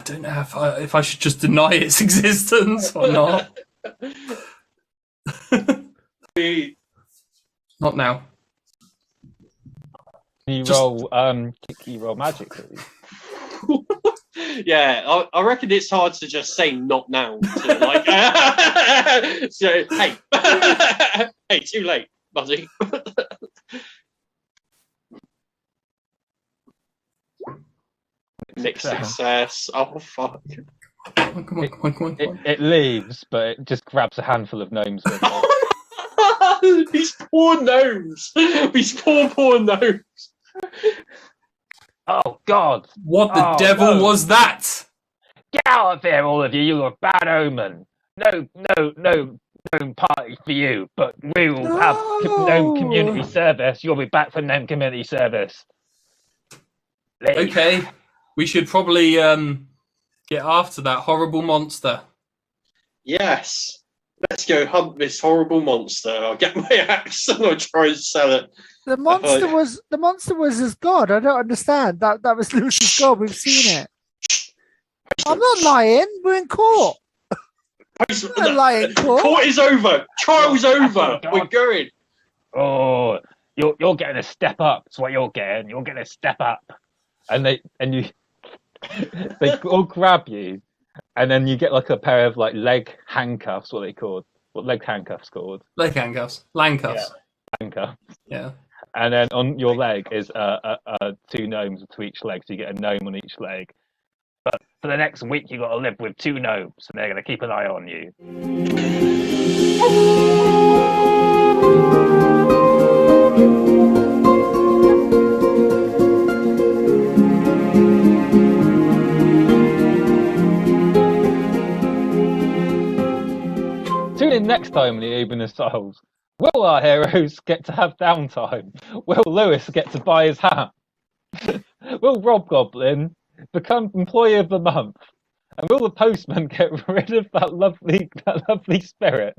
S3: don't know if I should just deny its existence or not. Not now.
S1: Can you roll magic, please?
S4: Yeah, I reckon it's hard to just say not now. So, hey, hey, too late, buddy. Mixed success. Oh fuck!
S3: Come on.
S1: It leaves, but it just grabs a handful of gnomes with it.
S4: These poor gnomes. These poor gnomes.
S5: Oh, God.
S3: What the devil was that?
S5: Get out of here, all of you. You're a bad omen. No party for you, but we will have gnome community service. You'll be back for gnome community service. Leave.
S3: Okay, we should probably get after that horrible monster.
S4: Yes. Let's go hunt this horrible monster. I'll get my axe and I'll try and sell it.
S2: The monster was his god. I don't understand. That was Lucy's god. We've seen it. I'm not lying. We're in court. We're not lying. Court
S4: is over. Trial's over. We're going.
S5: Oh, You're getting a step up. That's what you're getting. You're getting a step up.
S1: And they all grab you, and then you get like a pair of like leg handcuffs. What are they called? What leg handcuffs called?
S3: Leg handcuffs, handcuffs.
S1: Handcuffs.
S3: Yeah.
S1: And then on your leg is two gnomes to each leg, so you get a gnome on each leg.
S5: But for the next week, you got to live with two gnomes, and they're going to keep an eye on you.
S1: Tune in next time on the Eben of Souls. Will our heroes get to have downtime? Will Lewis get to buy his hat? Will Rob Goblin become Employee of the Month? And will the postman get rid of that lovely spirit?